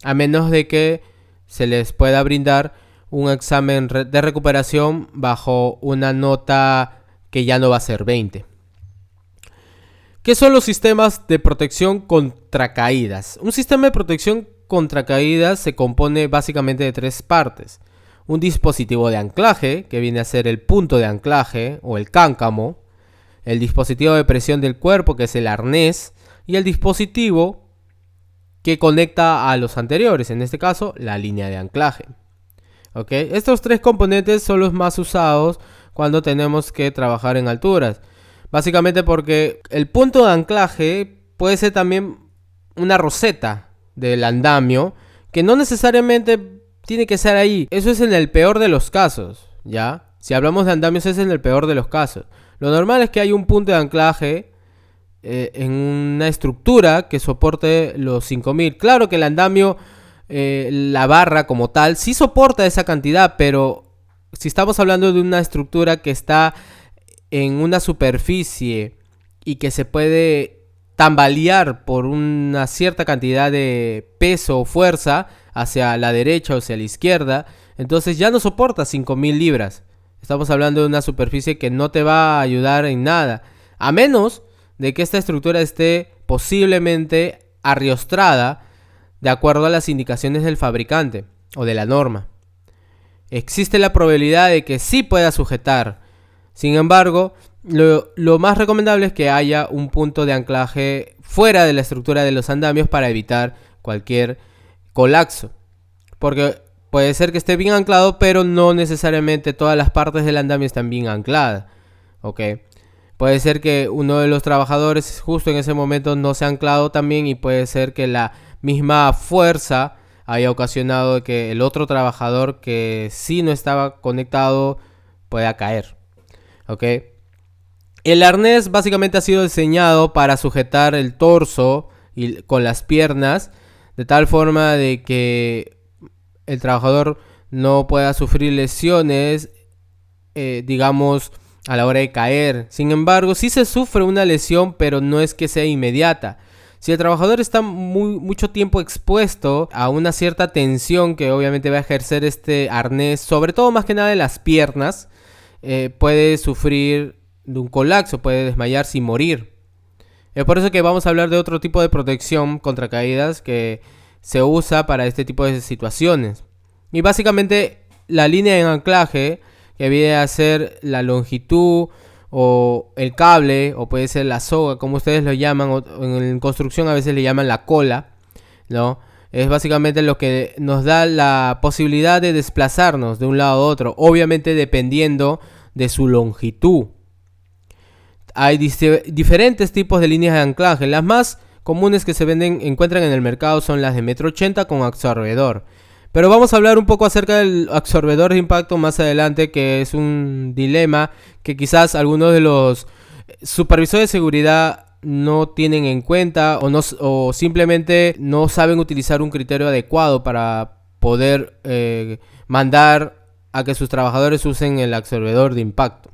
a menos de que se les pueda brindar un examen de recuperación bajo una nota que ya no va a ser 20. ¿Qué son los sistemas de protección contra caídas? Un sistema de protección contra caídas se compone básicamente de 3 partes. Un dispositivo de anclaje, que viene a ser el punto de anclaje o el cáncamo, el dispositivo de presión del cuerpo, que es el arnés, y el dispositivo que conecta a los anteriores, en este caso la línea de anclaje. ¿Okay? Estos 3 componentes son los más usados cuando tenemos que trabajar en alturas. Básicamente porque el punto de anclaje puede ser también una roseta del andamio, que no necesariamente tiene que ser ahí. Eso es en el peor de los casos, ¿ya? Si hablamos de andamios es en el peor de los casos. Lo normal es que haya un punto de anclaje en una estructura que soporte los 5000. Claro que el andamio, la barra como tal, sí soporta esa cantidad, pero si estamos hablando de una estructura que está en una superficie y que se puede tambalear por una cierta cantidad de peso o fuerza hacia la derecha o hacia la izquierda, entonces ya no soporta 5000 libras. Estamos hablando de una superficie que no te va a ayudar en nada, a menos de que esta estructura esté posiblemente arriostrada de acuerdo a las indicaciones del fabricante o de la norma. Existe la probabilidad de que sí pueda sujetar. Sin embargo, lo más recomendable es que haya un punto de anclaje fuera de la estructura de los andamios para evitar cualquier colapso. Porque puede ser que esté bien anclado, pero no necesariamente todas las partes del andamio están bien ancladas. ¿Ok? Puede ser que uno de los trabajadores justo en ese momento no se ha anclado también, y puede ser que la misma fuerza haya ocasionado que el otro trabajador que sí no estaba conectado pueda caer. ¿Ok? El arnés básicamente ha sido diseñado para sujetar el torso y con las piernas de tal forma de que el trabajador no pueda sufrir lesiones, digamos, a la hora de caer. Sin embargo, sí se sufre una lesión, pero no es que sea inmediata. Si el trabajador está mucho tiempo expuesto a una cierta tensión que obviamente va a ejercer este arnés, sobre todo más que nada en las piernas, puede sufrir de un colapso, puede desmayarse y morir. Es por eso que vamos a hablar de otro tipo de protección contra caídas que se usa para este tipo de situaciones. Y básicamente la línea de anclaje, que viene a ser la longitud o el cable, o puede ser la soga, como ustedes lo llaman, o en construcción a veces le llaman la cola, ¿no? Es básicamente lo que nos da la posibilidad de desplazarnos de un lado a otro, obviamente dependiendo de su longitud. Hay diferentes tipos de líneas de anclaje. Las más comunes que se encuentran en el mercado son las de 1,80 m con absorbedor. Pero vamos a hablar un poco acerca del absorbedor de impacto más adelante, que es un dilema que quizás algunos de los supervisores de seguridad no tienen en cuenta, o simplemente no saben utilizar un criterio adecuado para poder mandar a que sus trabajadores usen el absorbedor de impacto.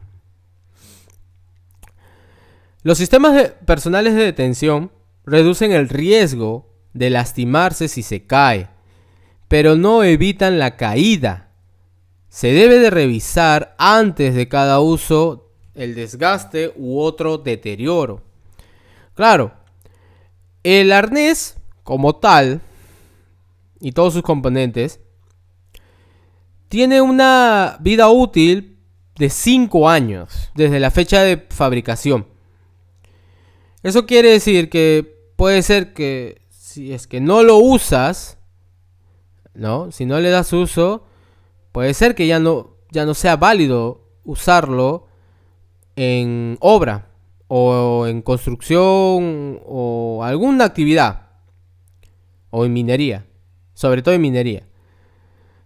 Los sistemas personales de detención reducen el riesgo de lastimarse si se cae, pero no evitan la caída. Se debe de revisar antes de cada uso el desgaste u otro deterioro. Claro, el arnés como tal y todos sus componentes tiene una vida útil de 5 años desde la fecha de fabricación. Eso quiere decir que puede ser que si es que no lo usas, ¿no? Si no le das uso, puede ser que ya no sea válido usarlo en obra o en construcción o alguna actividad o en minería, sobre todo en minería,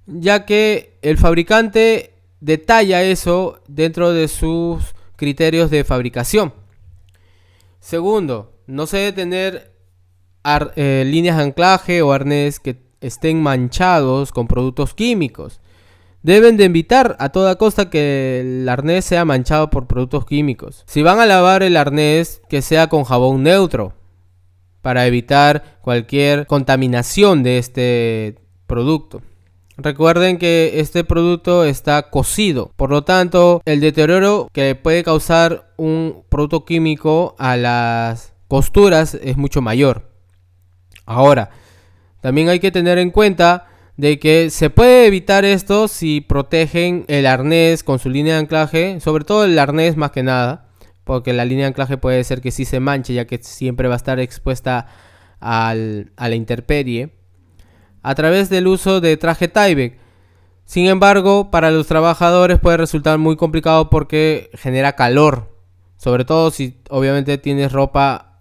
ya que el fabricante detalla eso dentro de sus criterios de fabricación. Segundo, no se debe tener líneas de anclaje o arnés que estén manchados con productos químicos. Deben de evitar a toda costa que el arnés sea manchado por productos químicos. Si van a lavar el arnés, que sea con jabón neutro, para evitar cualquier contaminación de este producto. Recuerden que este producto está cocido, por lo tanto el deterioro que puede causar un producto químico a las costuras es mucho mayor. Ahora, también hay que tener en cuenta de que se puede evitar esto si protegen el arnés con su línea de anclaje, sobre todo el arnés más que nada, porque la línea de anclaje puede ser que sí se manche, ya que siempre va a estar expuesta a la intemperie, a través del uso de traje Tyvek. Sin embargo, para los trabajadores puede resultar muy complicado porque genera calor, sobre todo si obviamente tienes ropa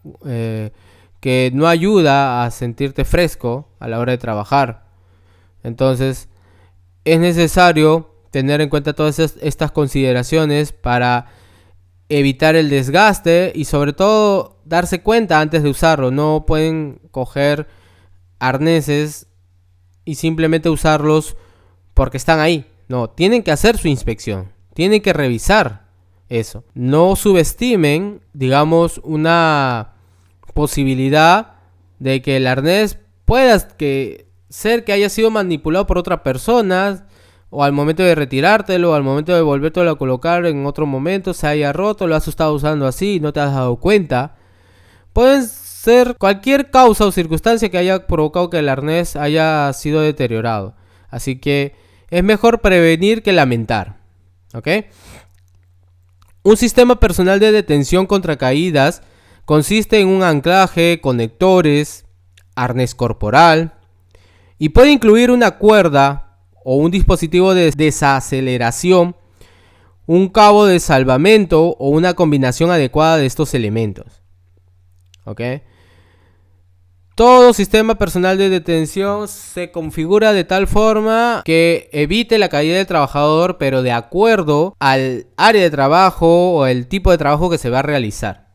que no ayuda a sentirte fresco a la hora de trabajar. Entonces es necesario tener en cuenta todas estas consideraciones para evitar el desgaste y sobre todo darse cuenta antes de usarlo. No pueden coger arneses y simplemente usarlos porque están ahí. No, tienen que hacer su inspección, tienen que revisar eso. No subestimen, digamos, una posibilidad de que el arnés pueda ser que haya sido manipulado por otra persona, o al momento de retirártelo, o al momento de volvértelo a colocar en otro momento se haya roto, lo has estado usando así y no te has dado cuenta. Pueden ser cualquier causa o circunstancia que haya provocado que el arnés haya sido deteriorado. Así que es mejor prevenir que lamentar. ¿Ok? Un sistema personal de detención contra caídas consiste en un anclaje, conectores, arnés corporal y puede incluir una cuerda o un dispositivo de desaceleración, un cabo de salvamento o una combinación adecuada de estos elementos. ¿Ok? Todo sistema personal de detención se configura de tal forma que evite la caída del trabajador, pero de acuerdo al área de trabajo o el tipo de trabajo que se va a realizar.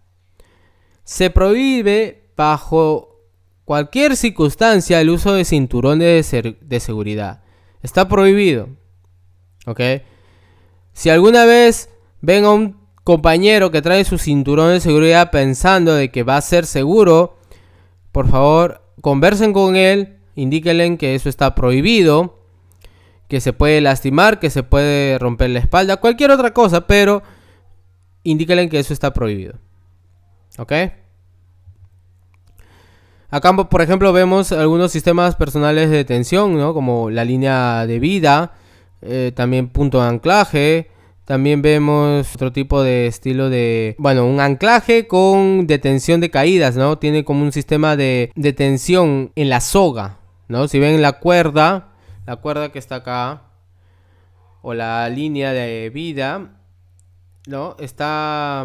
Se prohíbe bajo cualquier circunstancia el uso de cinturones de seguridad. Está prohibido. ¿Ok? Si alguna vez ven a un compañero que trae su cinturón de seguridad pensando de que va a ser seguro, por favor, conversen con él, indíquenle que eso está prohibido, que se puede lastimar, que se puede romper la espalda, cualquier otra cosa, pero indíquenle que eso está prohibido. ¿Ok? Acá, por ejemplo, vemos algunos sistemas personales de detención, ¿no? Como la línea de vida, también punto de anclaje. También vemos otro tipo de estilo de... Bueno, un anclaje con detención de caídas, ¿no? Tiene como un sistema de detención en la soga, ¿no? Si ven la cuerda que está acá, o la línea de vida, ¿no? Está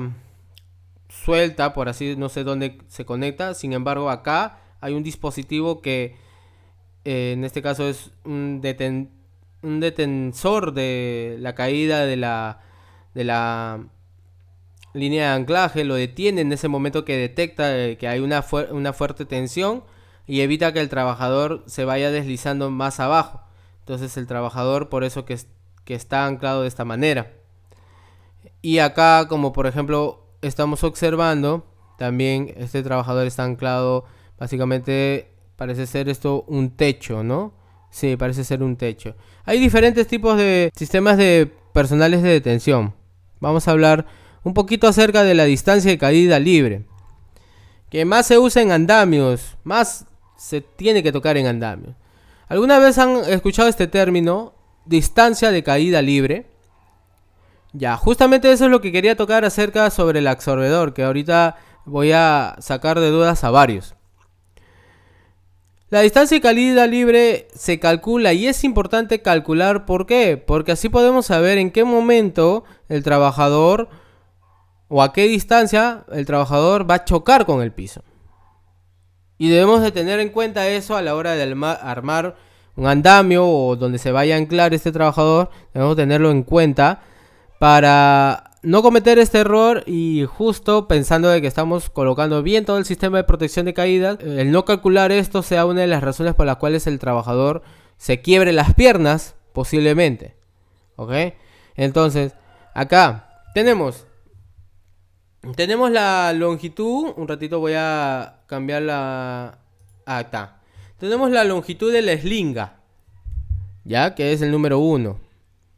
suelta, por así, no sé dónde se conecta. Sin embargo, acá hay un dispositivo que en este caso es un detensor de la caída de la línea de anclaje. Lo detiene en ese momento que detecta que hay una fuerte tensión y evita que el trabajador se vaya deslizando más abajo. Entonces el trabajador, por eso que está anclado de esta manera. Y acá, como por ejemplo estamos observando, también este trabajador está anclado, básicamente parece ser esto un techo, ¿no? Sí, parece ser un techo. Hay diferentes tipos de sistemas de personales de detención. Vamos a hablar un poquito acerca de la distancia de caída libre, que más se usa en andamios, más se tiene que tocar en andamios. ¿Alguna vez han escuchado este término, distancia de caída libre? Ya, justamente eso es lo que quería tocar acerca sobre el absorbedor, que ahorita voy a sacar de dudas a varios. La distancia de caída libre se calcula y es importante calcular ¿por qué? Porque así podemos saber en qué momento el trabajador o a qué distancia el trabajador va a chocar con el piso. Y debemos de tener en cuenta eso a la hora de armar un andamio o donde se vaya a anclar este trabajador. Debemos tenerlo en cuenta para no cometer este error y justo pensando de que estamos colocando bien todo el sistema de protección de caída, el no calcular esto sea una de las razones por las cuales el trabajador se quiebre las piernas posiblemente. ¿Ok? Entonces, acá tenemos la longitud. Un ratito voy a cambiar la... Ah, está. Tenemos la longitud de la eslinga, ya que es el número 1.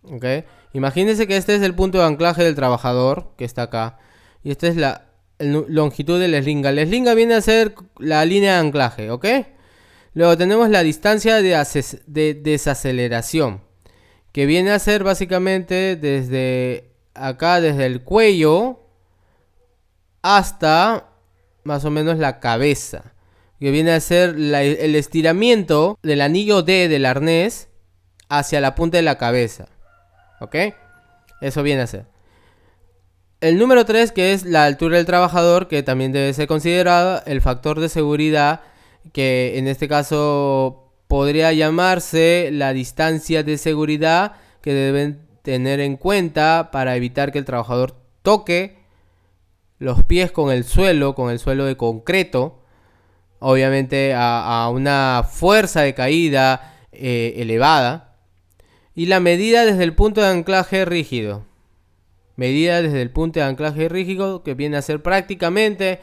¿Ok? Imagínense que este es el punto de anclaje del trabajador, que está acá. Y esta es la longitud de la eslinga. La eslinga viene a ser la línea de anclaje, ¿ok? Luego tenemos la distancia de desaceleración, que viene a ser básicamente desde acá, desde el cuello hasta más o menos la cabeza. Que viene a ser el estiramiento del anillo D del arnés hacia la punta de la cabeza. ¿Ok? Eso viene a ser. El número 3, que es la altura del trabajador, que también debe ser considerado. El factor de seguridad, que en este caso podría llamarse la distancia de seguridad que deben tener en cuenta para evitar que el trabajador toque los pies con el suelo de concreto. Obviamente a una fuerza de caída elevada. Y la medida desde el punto de anclaje rígido. Medida desde el punto de anclaje rígido, que viene a ser prácticamente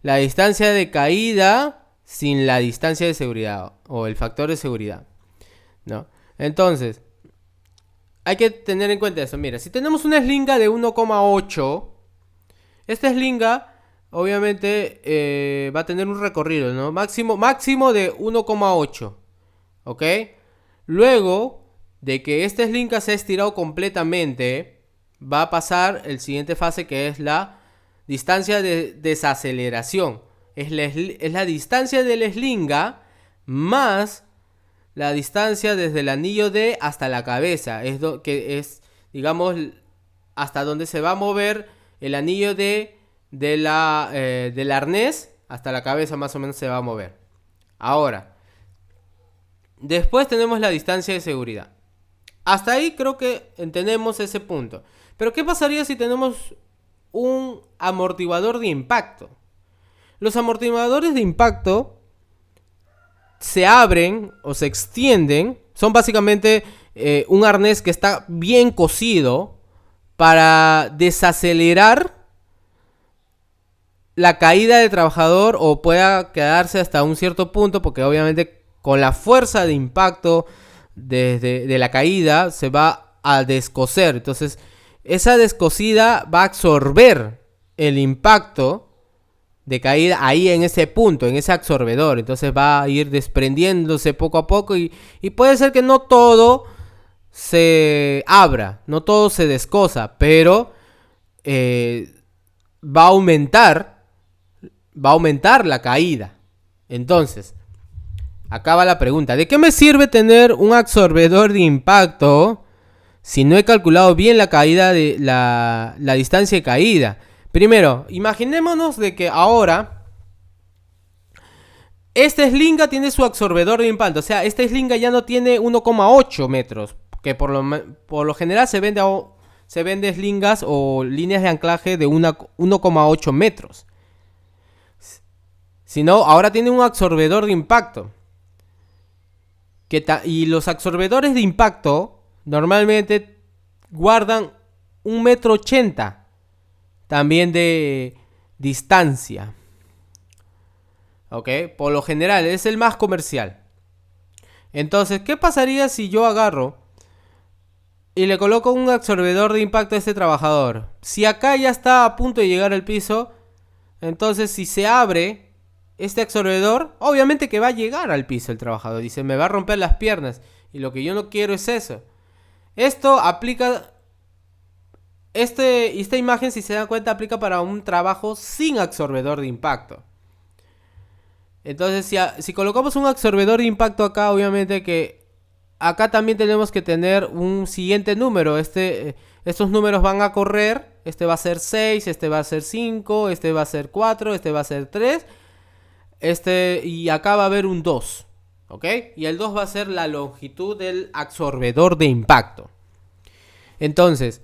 la distancia de caída sin la distancia de seguridad o el factor de seguridad, ¿no? Entonces, hay que tener en cuenta eso. Mira, si tenemos una eslinga de 1,8, esta eslinga obviamente va a tener un recorrido, ¿no? Máximo de 1,8, ¿ok? Luego de que esta eslinga se ha estirado completamente, va a pasar el siguiente fase, que es la distancia de desaceleración. Es la distancia de la eslinga más la distancia desde el anillo D hasta la cabeza. Que es, digamos, hasta donde se va a mover el anillo D del arnés hasta la cabeza, más o menos se va a mover. Ahora, después tenemos la distancia de seguridad. Hasta ahí creo que entendemos ese punto. Pero ¿qué pasaría si tenemos un amortiguador de impacto? Los amortiguadores de impacto se abren o se extienden. Son básicamente un arnés que está bien cosido para desacelerar la caída del trabajador o pueda quedarse hasta un cierto punto, porque obviamente con la fuerza de impacto de la caída se va a descoser. Entonces esa descosida va a absorber el impacto de caída ahí en ese punto, en ese absorbedor. Entonces va a ir desprendiéndose poco a poco y puede ser que no todo se abra, no todo se descosa, pero va a aumentar la caída. Entonces, acá va la pregunta: ¿de qué me sirve tener un absorbedor de impacto si no he calculado bien la caída de la distancia de caída? Primero, imaginémonos de que ahora esta eslinga tiene su absorbedor de impacto. O sea, esta eslinga ya no tiene 1,8 metros, que por lo general se vende eslingas o líneas de anclaje de 1,8 metros. Sino ahora tiene un absorbedor de impacto. Y los absorbedores de impacto normalmente guardan 1,80 m también de distancia. ¿Ok? Por lo general es el más comercial. Entonces, ¿qué pasaría si yo agarro y le coloco un absorbedor de impacto a este trabajador? Si acá ya está a punto de llegar al piso, entonces si se abre este absorbedor, obviamente que va a llegar al piso el trabajador y se me va a romper las piernas. Y lo que yo no quiero es eso. Esto aplica... Esta imagen, si se dan cuenta, aplica para un trabajo sin absorbedor de impacto. Entonces, si colocamos un absorbedor de impacto acá, obviamente que acá también tenemos que tener un siguiente número. Estos números van a correr. Este va a ser 6, este va a ser 5, este va a ser 4, este va a ser 3. Y acá va a haber un 2. ¿Ok? Y el 2 va a ser la longitud del absorbedor de impacto. Entonces,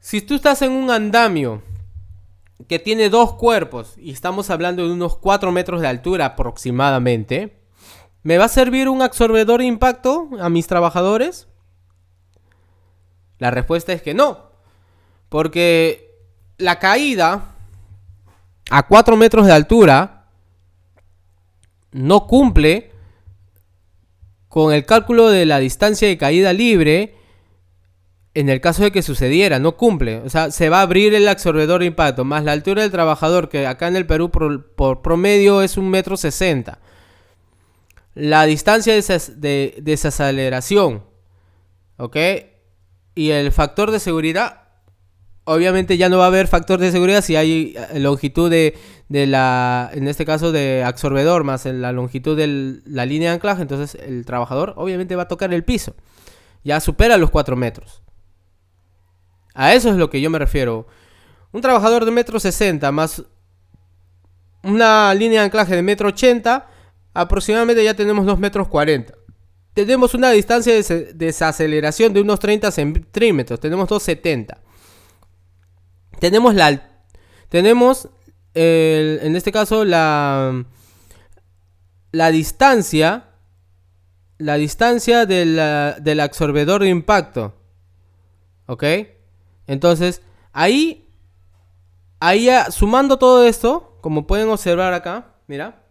si tú estás en un andamio que tiene 2 cuerpos y estamos hablando de unos 4 metros de altura aproximadamente, ¿me va a servir un absorbedor de impacto a mis trabajadores? La respuesta es que no, porque la caída a 4 metros de altura no cumple con el cálculo de la distancia de caída libre. En el caso de que sucediera, no cumple. O sea, se va a abrir el absorbedor de impacto, más la altura del trabajador, que acá en el Perú por promedio es 1,60 m. La distancia de desaceleración, ¿ok? Y el factor de seguridad, obviamente ya no va a haber factor de seguridad si hay longitud en este caso de absorbedor, más en la longitud de la línea de anclaje. Entonces el trabajador obviamente va a tocar el piso. Ya supera los 4 metros. A eso es lo que yo me refiero. Un trabajador de 1,60 m más una línea de anclaje de 1,80 m, aproximadamente ya tenemos 2,40 m. Tenemos una distancia de desaceleración de unos 30 centímetros. Tenemos 2,70. Tenemos en este caso la distancia del absorbedor de impacto. ¿Ok? Entonces, ahí sumando todo esto, como pueden observar acá, mira,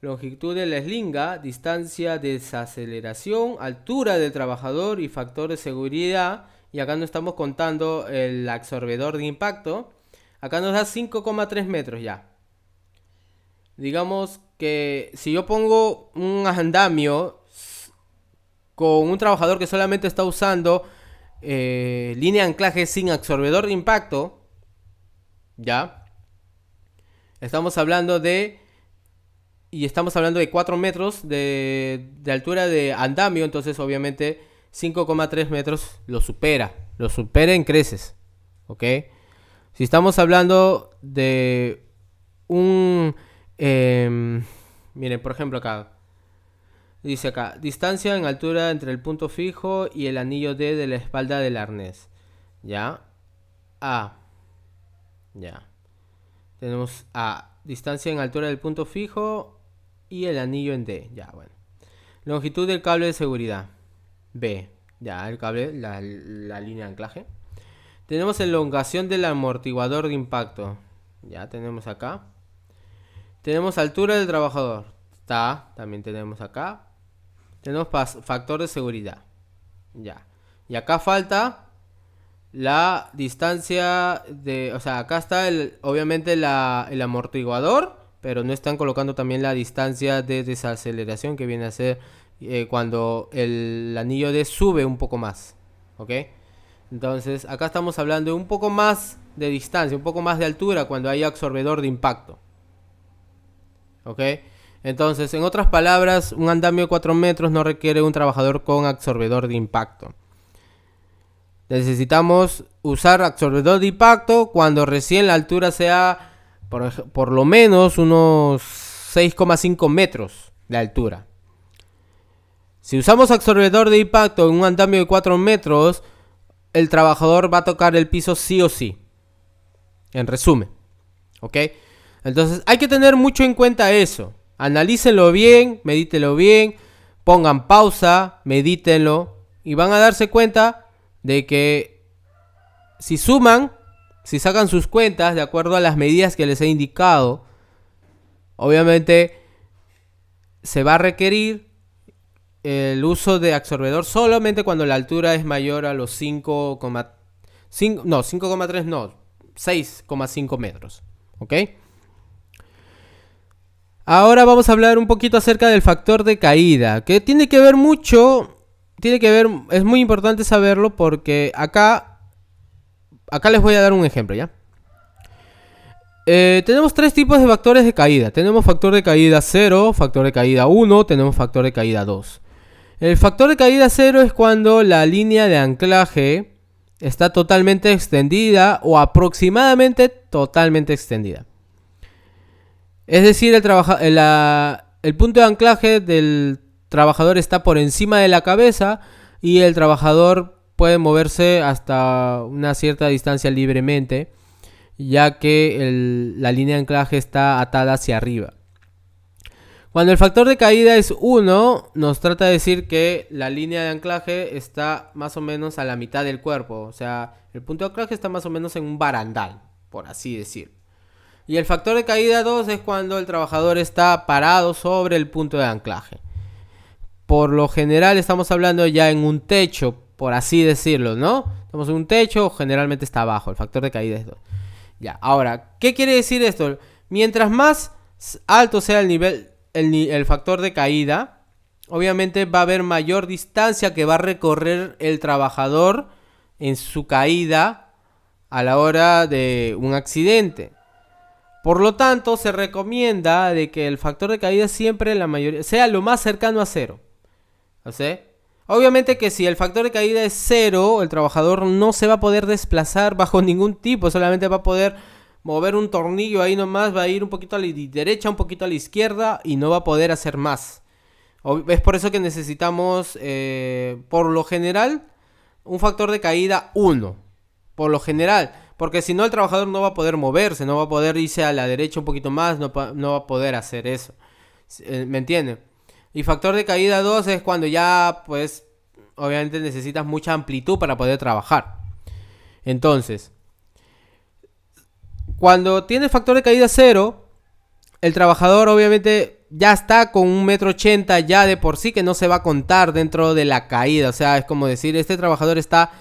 longitud de la eslinga, distancia de desaceleración, altura del trabajador y factor de seguridad. Y acá no estamos contando el absorbedor de impacto. Acá nos da 5,3 metros ya. Digamos que si yo pongo un andamio con un trabajador que solamente está usando línea de anclaje sin absorbedor de impacto, ya estamos hablando de 4 metros de altura de andamio. Entonces obviamente 5,3 metros lo supera en creces. ¿Ok? Si estamos hablando de miren, por ejemplo acá dice acá, distancia en altura entre el punto fijo y el anillo D de la espalda del arnés. ¿Ya? Ya. Tenemos A, distancia en altura del punto fijo y el anillo en D. Ya, bueno. Longitud del cable de seguridad. B. Ya, el cable, la línea de anclaje. Tenemos elongación del amortiguador de impacto. Ya tenemos acá. Tenemos altura del trabajador. También tenemos acá. Tenemos factor de seguridad. Ya. Y acá falta la distancia de... O sea, acá está obviamente el amortiguador, pero no están colocando también la distancia de desaceleración, que viene a ser cuando el anillo D sube un poco más. ¿Ok? Entonces, acá estamos hablando de un poco más de distancia, un poco más de altura cuando hay absorbedor de impacto. ¿Ok? Entonces, en otras palabras, un andamio de 4 metros no requiere un trabajador con absorbedor de impacto. Necesitamos usar absorbedor de impacto cuando recién la altura sea por lo menos unos 6,5 metros de altura. Si usamos absorbedor de impacto en un andamio de 4 metros, el trabajador va a tocar el piso sí o sí. En resumen. ¿Ok? Entonces hay que tener mucho en cuenta eso. Analícenlo bien, medítenlo bien, pongan pausa, medítenlo y van a darse cuenta de que si suman, si sacan sus cuentas de acuerdo a las medidas que les he indicado, obviamente se va a requerir el uso de absorbedor solamente cuando la altura es mayor a los 6,5 metros. ¿Ok? Ahora vamos a hablar un poquito acerca del factor de caída, que tiene que ver mucho, es muy importante saberlo porque acá les voy a dar un ejemplo, ¿ya? Tenemos tres tipos de factores de caída. Tenemos factor de caída 0, factor de caída 1, tenemos factor de caída 2. El factor de caída 0 es cuando la línea de anclaje está totalmente extendida o aproximadamente totalmente extendida. Es decir, el punto de anclaje del trabajador está por encima de la cabeza y el trabajador puede moverse hasta una cierta distancia libremente, ya que la línea de anclaje está atada hacia arriba. Cuando el factor de caída es 1, nos trata de decir que la línea de anclaje está más o menos a la mitad del cuerpo. O sea, el punto de anclaje está más o menos en un barandal, por así decir. Y el factor de caída 2 es cuando el trabajador está parado sobre el punto de anclaje. Por lo general estamos hablando ya en un techo, por así decirlo, ¿no? Estamos en un techo, generalmente está abajo, el factor de caída es 2. Ya, ahora, ¿qué quiere decir esto? Mientras más alto sea el factor de caída, obviamente va a haber mayor distancia que va a recorrer el trabajador en su caída a la hora de un accidente. Por lo tanto, se recomienda de que el factor de caída siempre sea lo más cercano a 0. ¿O sea? Obviamente que si el factor de caída es 0, el trabajador no se va a poder desplazar bajo ningún tipo, solamente va a poder mover un tornillo ahí nomás, va a ir un poquito a la derecha, un poquito a la izquierda y no va a poder hacer más. Es por eso que necesitamos, por lo general, un factor de caída 1. Por lo general, porque si no el trabajador no va a poder moverse, no va a poder irse a la derecha un poquito más, no va a poder hacer eso. ¿Me entienden? Y factor de caída 2 es cuando ya, pues, obviamente necesitas mucha amplitud para poder trabajar. Entonces, cuando tienes factor de caída 0, el trabajador obviamente ya está con 1,80 m ya de por sí, que no se va a contar dentro de la caída. O sea, es como decir, este trabajador está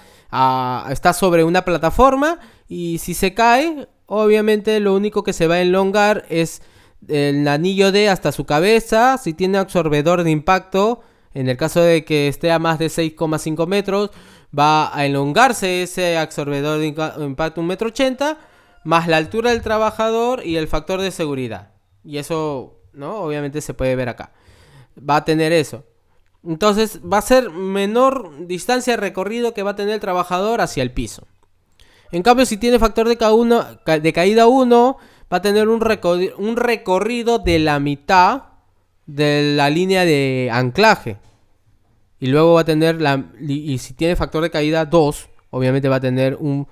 sobre una plataforma y si se cae, obviamente lo único que se va a elongar es el anillo D hasta su cabeza. Si tiene absorbedor de impacto, en el caso de que esté a más de 6,5 metros, va a elongarse ese absorbedor de impacto 1,80 m, más la altura del trabajador y el factor de seguridad. Y eso, ¿no? Obviamente se puede ver acá. Va a tener eso. Entonces va a ser menor distancia de recorrido que va a tener el trabajador hacia el piso. En cambio, si tiene factor de caída 1, va a tener un recorrido de la mitad de la línea de anclaje. Y luego va a tener, y si tiene factor de caída 2, obviamente va a tener un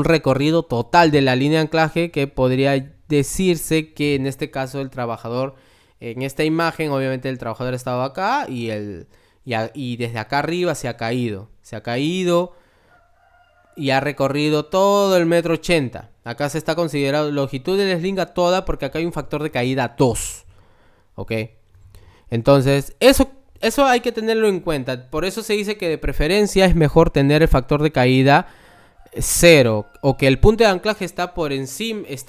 recorrido total de la línea de anclaje, que podría decirse que en este caso el trabajador, en esta imagen, obviamente el trabajador estaba acá y desde acá arriba se ha caído. Se ha caído y ha recorrido todo el 1,80 m. Acá se está considerando longitud de la eslinga toda, porque acá hay un factor de caída 2. ¿Ok? Entonces, eso hay que tenerlo en cuenta. Por eso se dice que de preferencia es mejor tener el factor de caída 0, o que el punto de anclaje esté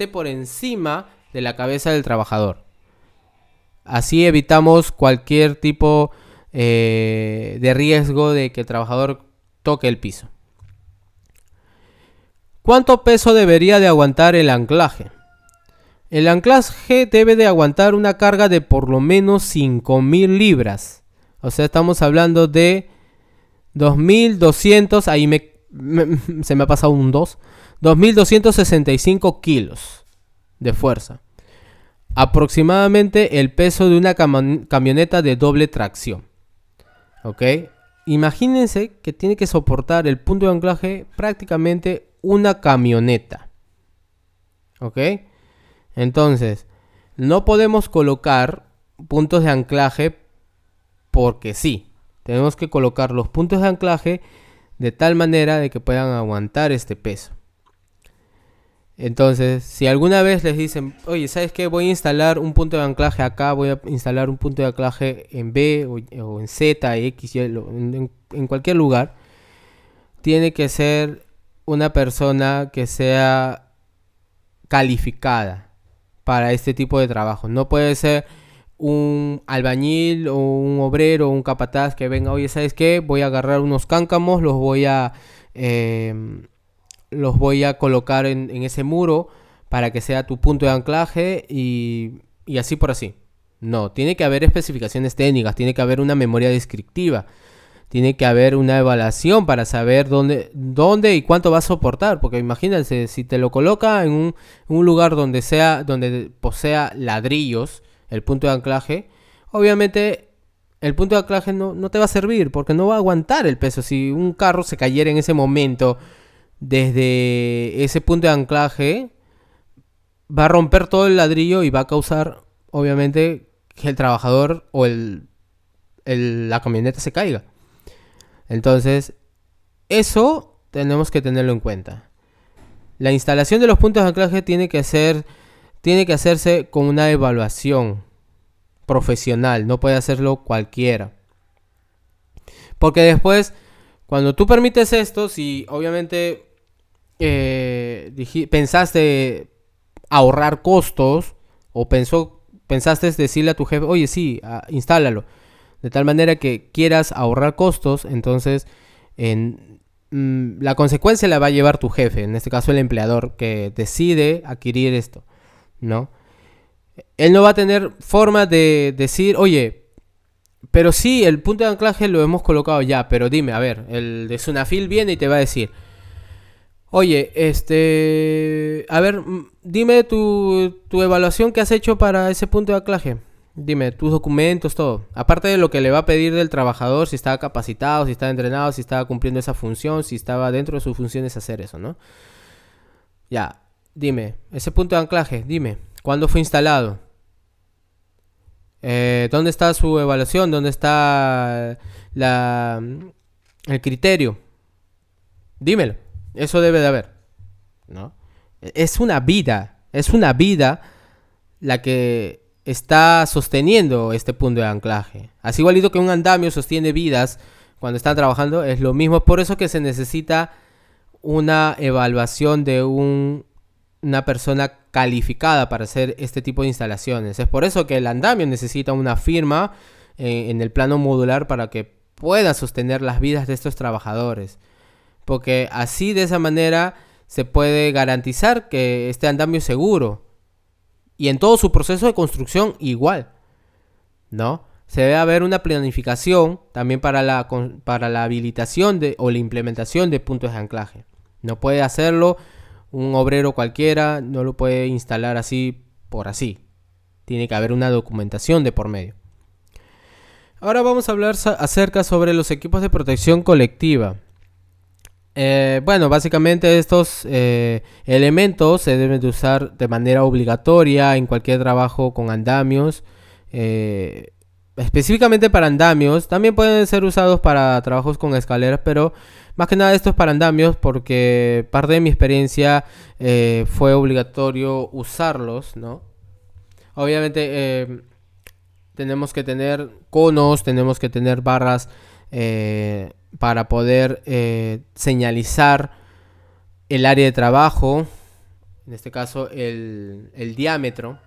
por encima de la cabeza del trabajador. Así evitamos cualquier tipo de riesgo de que el trabajador toque el piso. ¿Cuánto peso debería de aguantar el anclaje? El anclaje debe de aguantar una carga de por lo menos 5.000 libras. O sea, estamos hablando de 2.200, ahí se me ha pasado un 2, 2.265 kilos de fuerza. Aproximadamente el peso de una camioneta de doble tracción. ¿Ok? Imagínense que tiene que soportar el punto de anclaje prácticamente una camioneta. ¿Ok? Entonces, no podemos colocar puntos de anclaje porque sí. Tenemos que colocar los puntos de anclaje de tal manera de que puedan aguantar este peso. Entonces, si alguna vez les dicen, oye, ¿sabes qué? Voy a instalar un punto de anclaje acá, voy a instalar un punto de anclaje en B o en Z, X, Y, en cualquier lugar, tiene que ser una persona que sea calificada para este tipo de trabajo. No puede ser un albañil o un obrero o un capataz que venga, oye, ¿sabes qué? Voy a agarrar unos cáncamos, los voy a colocar en ese muro para que sea tu punto de anclaje y así por así. No, tiene que haber especificaciones técnicas, tiene que haber una memoria descriptiva, tiene que haber una evaluación para saber dónde y cuánto va a soportar. Porque imagínense, si te lo coloca en un lugar donde posea ladrillos, el punto de anclaje, obviamente el punto de anclaje no te va a servir porque no va a aguantar el peso. Si un carro se cayera en ese momento desde ese punto de anclaje, va a romper todo el ladrillo y va a causar, obviamente, que el trabajador o la camioneta se caiga. Entonces, eso tenemos que tenerlo en cuenta. La instalación de los puntos de anclaje tiene que hacerse con una evaluación profesional, no puede hacerlo cualquiera. Porque después, cuando tú permites esto, si obviamente pensaste ahorrar costos o pensaste decirle a tu jefe, oye, sí, instálalo, de tal manera que quieras ahorrar costos, entonces la consecuencia la va a llevar tu jefe, en este caso el empleador que decide adquirir esto, ¿no? Él no va a tener forma de decir, oye, pero sí, el punto de anclaje lo hemos colocado ya, pero dime, a ver, el de Sunafil viene y te va a decir, oye, a ver, dime tu evaluación que has hecho para ese punto de anclaje. Dime, tus documentos, todo. Aparte de lo que le va a pedir del trabajador, si estaba capacitado, si estaba entrenado, si estaba cumpliendo esa función, si estaba dentro de sus funciones hacer eso, ¿no? Ya, dime, ese punto de anclaje, dime, ¿cuándo fue instalado? ¿Dónde está su evaluación? ¿Dónde está el criterio? Dímelo. Eso debe de haber, ¿no? Es una vida la que está sosteniendo este punto de anclaje. Así igualito que un andamio sostiene vidas cuando están trabajando, es lo mismo. Por eso que se necesita una evaluación de una persona calificada para hacer este tipo de instalaciones. Es por eso que el andamio necesita una firma en el plano modular para que pueda sostener las vidas de estos trabajadores. Porque así, de esa manera, se puede garantizar que este andamio es seguro. Y en todo su proceso de construcción igual, ¿no? Se debe haber una planificación también para la habilitación o la implementación de puntos de anclaje. No puede hacerlo un obrero cualquiera, no lo puede instalar así por así. Tiene que haber una documentación de por medio. Ahora vamos a hablar acerca sobre los equipos de protección colectiva. Bueno, básicamente estos elementos se deben de usar de manera obligatoria en cualquier trabajo con andamios. Específicamente para andamios, también pueden ser usados para trabajos con escaleras, pero más que nada esto es para andamios porque parte de mi experiencia fue obligatorio usarlos, ¿no? Obviamente tenemos que tener conos, tenemos que tener barras para poder señalizar el área de trabajo, en este caso el diámetro.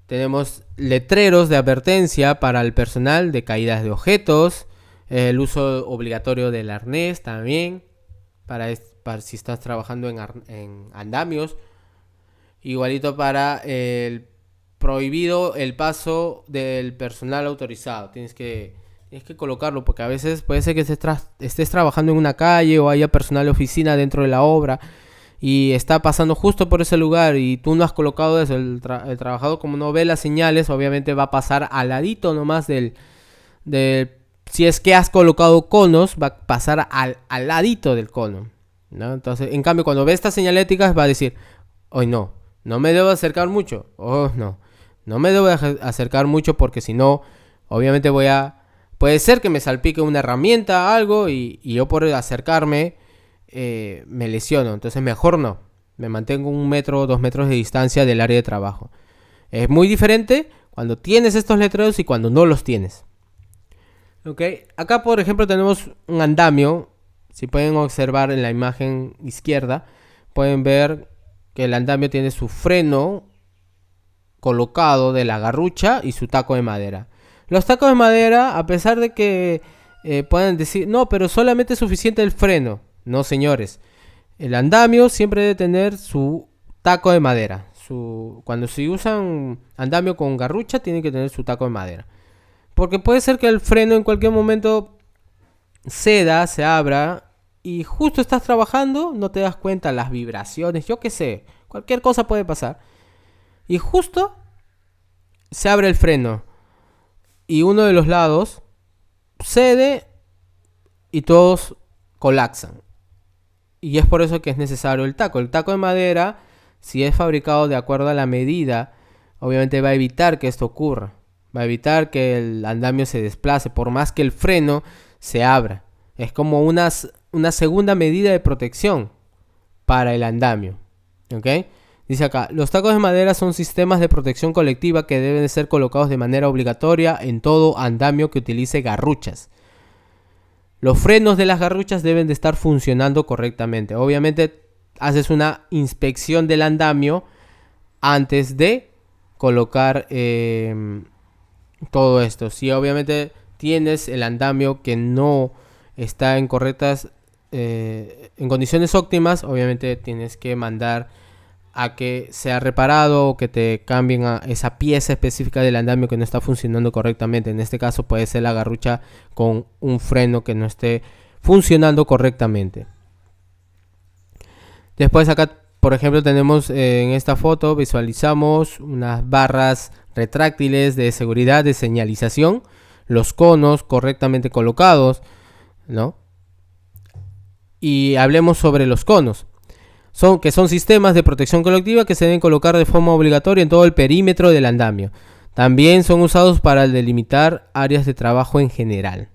Tenemos letreros de advertencia para el personal de caídas de objetos, el uso obligatorio del arnés también, para si estás trabajando en andamios. Igualito para el prohibido el paso del personal autorizado. Tienes que colocarlo porque a veces puede ser que estés trabajando en una calle o haya personal de oficina dentro de la obra y está pasando justo por ese lugar y tú no has colocado eso. El trabajador, como no ve las señales, obviamente va a pasar al ladito nomás si es que has colocado conos, va a pasar al ladito del cono, ¿no? Entonces, en cambio, cuando ve estas señaléticas va a decir, hoy no me debo acercar mucho. No me debo acercar mucho porque si no, obviamente puede ser que me salpique una herramienta, algo, y yo por acercarme me lesiono. Entonces mejor no. Me mantengo 1 metro, 2 metros de distancia del área de trabajo. Es muy diferente cuando tienes estos letreros y cuando no los tienes. ¿Ok? Acá, por ejemplo, tenemos un andamio. Si pueden observar en la imagen izquierda, pueden ver que el andamio tiene su freno colocado de la garrucha y su taco de madera. Los tacos de madera, a pesar de que puedan decir, no, pero solamente es suficiente el freno. No, señores. El andamio siempre debe tener su taco de madera. Cuando se usan andamio con garrucha, tienen que tener su taco de madera. Porque puede ser que el freno en cualquier momento ceda, se abra, y justo estás trabajando, no te das cuenta, las vibraciones, yo qué sé, cualquier cosa puede pasar. Y justo se abre el freno y uno de los lados cede y todos colapsan. Y es por eso que es necesario el taco. El taco de madera, si es fabricado de acuerdo a la medida, obviamente va a evitar que esto ocurra. Va a evitar que el andamio se desplace, por más que el freno se abra. Es como una segunda medida de protección para el andamio. ¿Ok? Dice acá, los tacos de madera son sistemas de protección colectiva que deben de ser colocados de manera obligatoria en todo andamio que utilice garruchas. Los frenos de las garruchas deben de estar funcionando correctamente. Obviamente haces una inspección del andamio antes de colocar todo esto. Si obviamente tienes el andamio que no está en condiciones óptimas, obviamente tienes que mandar a que sea reparado o que te cambien a esa pieza específica del andamio que no está funcionando correctamente. En este caso puede ser la garrucha con un freno que no esté funcionando correctamente. Después acá, por ejemplo, tenemos en esta foto, visualizamos unas barras retráctiles de seguridad de señalización, los conos correctamente colocados, ¿no? Y hablemos sobre los conos. Son sistemas de protección colectiva que se deben colocar de forma obligatoria en todo el perímetro del andamio. También son usados para delimitar áreas de trabajo en general.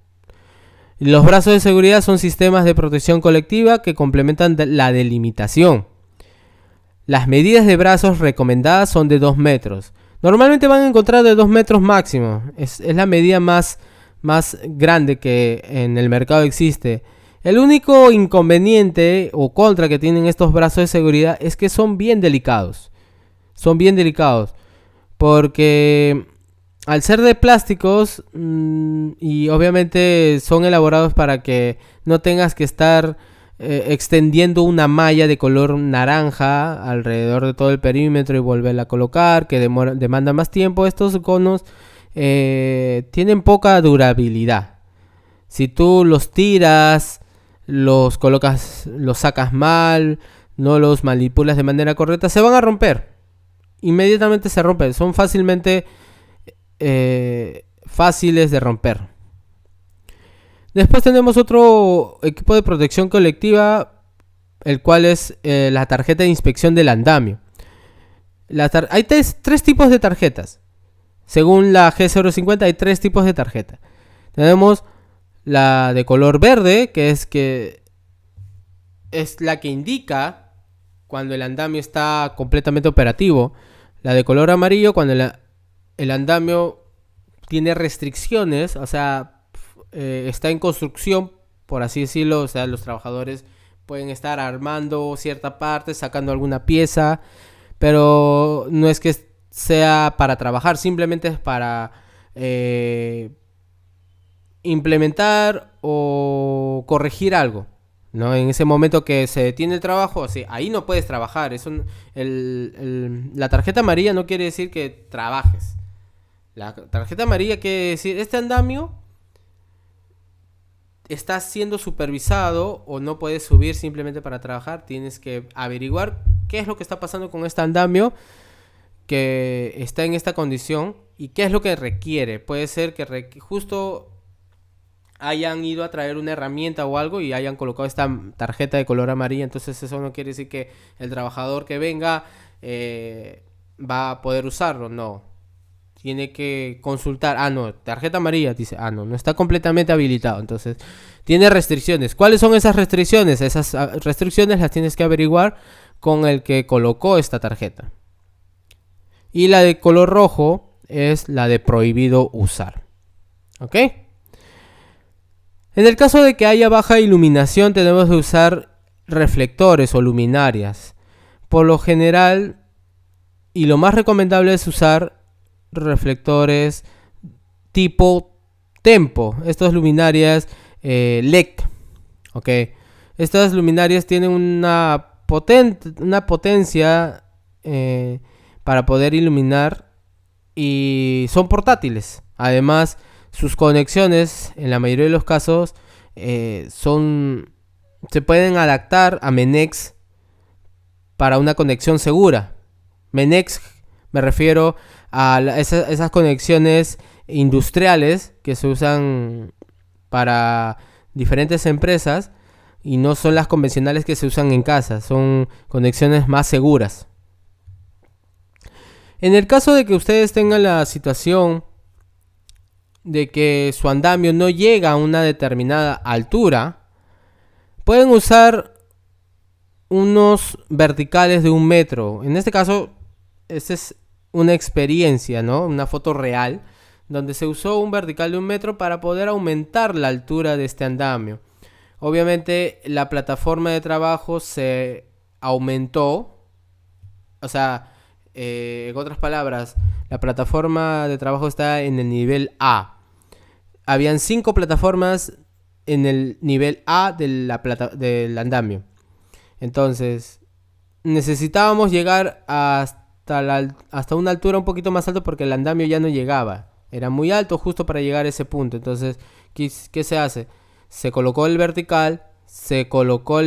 Los brazos de seguridad son sistemas de protección colectiva que complementan la delimitación. Las medidas de brazos recomendadas son de 2 metros. Normalmente van a encontrar de 2 metros máximo. Es la medida más grande que en el mercado existe. El único inconveniente o contra que tienen estos brazos de seguridad es que son bien delicados. Son bien delicados. Porque al ser de plásticos y obviamente son elaborados para que no tengas que estar extendiendo una malla de color naranja alrededor de todo el perímetro y volverla a colocar, que demanda más tiempo. Estos conos tienen poca durabilidad. Si tú los tiras, los colocas, los sacas mal, no los manipulas de manera correcta, se van a romper. Inmediatamente se rompen. Son fáciles de romper. Después tenemos otro equipo de protección colectiva, el cual es la tarjeta de inspección del andamio. Hay tres tipos de tarjetas. Según la G050 hay 3 tipos de tarjeta. Tenemos la de color verde, que es la que indica cuando el andamio está completamente operativo. La de color amarillo, cuando el andamio tiene restricciones, o sea, está en construcción, por así decirlo. O sea, los trabajadores pueden estar armando cierta parte, sacando alguna pieza, pero no es que sea para trabajar, simplemente es para implementar o corregir algo, ¿no? En ese momento que se detiene el trabajo, sí, ahí no puedes trabajar. La tarjeta amarilla no quiere decir que trabajes. La tarjeta amarilla quiere decir este andamio está siendo supervisado o no puedes subir simplemente para trabajar. Tienes que averiguar qué es lo que está pasando con este andamio que está en esta condición y qué es lo que requiere. Puede ser que justo hayan ido a traer una herramienta o algo y hayan colocado esta tarjeta de color amarilla. Entonces eso no quiere decir que el trabajador que venga va a poder usarlo. No, tiene que consultar. No, tarjeta amarilla, dice, no está completamente habilitado. Entonces tiene restricciones. ¿Cuáles son esas restricciones? Esas restricciones las tienes que averiguar con el que colocó esta tarjeta. Y la de color rojo es la de prohibido usar. ¿Ok? En el caso de que haya baja iluminación, tenemos que usar reflectores o luminarias. Por lo general, y lo más recomendable es usar reflectores tipo tempo. Estas luminarias LED. ¿Ok? Estas luminarias tienen una potencia para poder iluminar, y son portátiles. Además, sus conexiones, en la mayoría de los casos, se pueden adaptar a MENEX para una conexión segura. MENEX me refiero a esas conexiones industriales que se usan para diferentes empresas y no son las convencionales que se usan en casa, son conexiones más seguras. En el caso de que ustedes tengan la situación de que su andamio no llega a una determinada altura, pueden usar unos verticales de 1 metro. En este caso, esta es una experiencia, ¿no? Una foto real, donde se usó un vertical de 1 metro para poder aumentar la altura de este andamio. Obviamente, la plataforma de trabajo se aumentó, o sea, en otras palabras, la plataforma de trabajo está en el nivel A. Habían 5 plataformas en el nivel A del andamio. Entonces, necesitábamos llegar hasta una altura un poquito más alta porque el andamio ya no llegaba. Era muy alto justo para llegar a ese punto. Entonces, ¿qué se hace? Se colocó el vertical, se colocó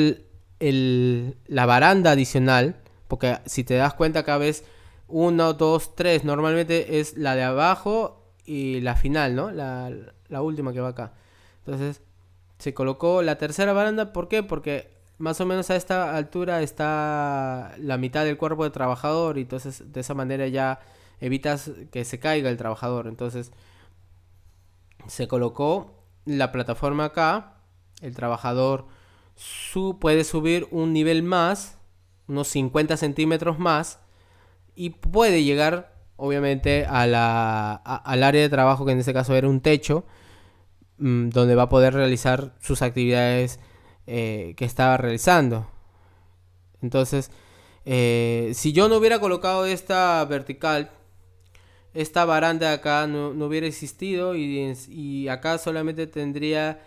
la baranda adicional, porque si te das cuenta cada vez 1, 2, 3, normalmente es la de abajo y la final, ¿no? La última que va acá. Entonces, se colocó la tercera baranda. ¿Por qué? Porque más o menos a esta altura está la mitad del cuerpo del trabajador y entonces de esa manera ya evitas que se caiga el trabajador. Entonces, se colocó la plataforma acá. El trabajador puede subir un nivel más, unos 50 centímetros más, y puede llegar obviamente al área de trabajo, que en este caso era un techo, donde va a poder realizar sus actividades que estaba realizando. Entonces, si yo no hubiera colocado esta vertical, esta baranda de acá no hubiera existido, y acá solamente tendría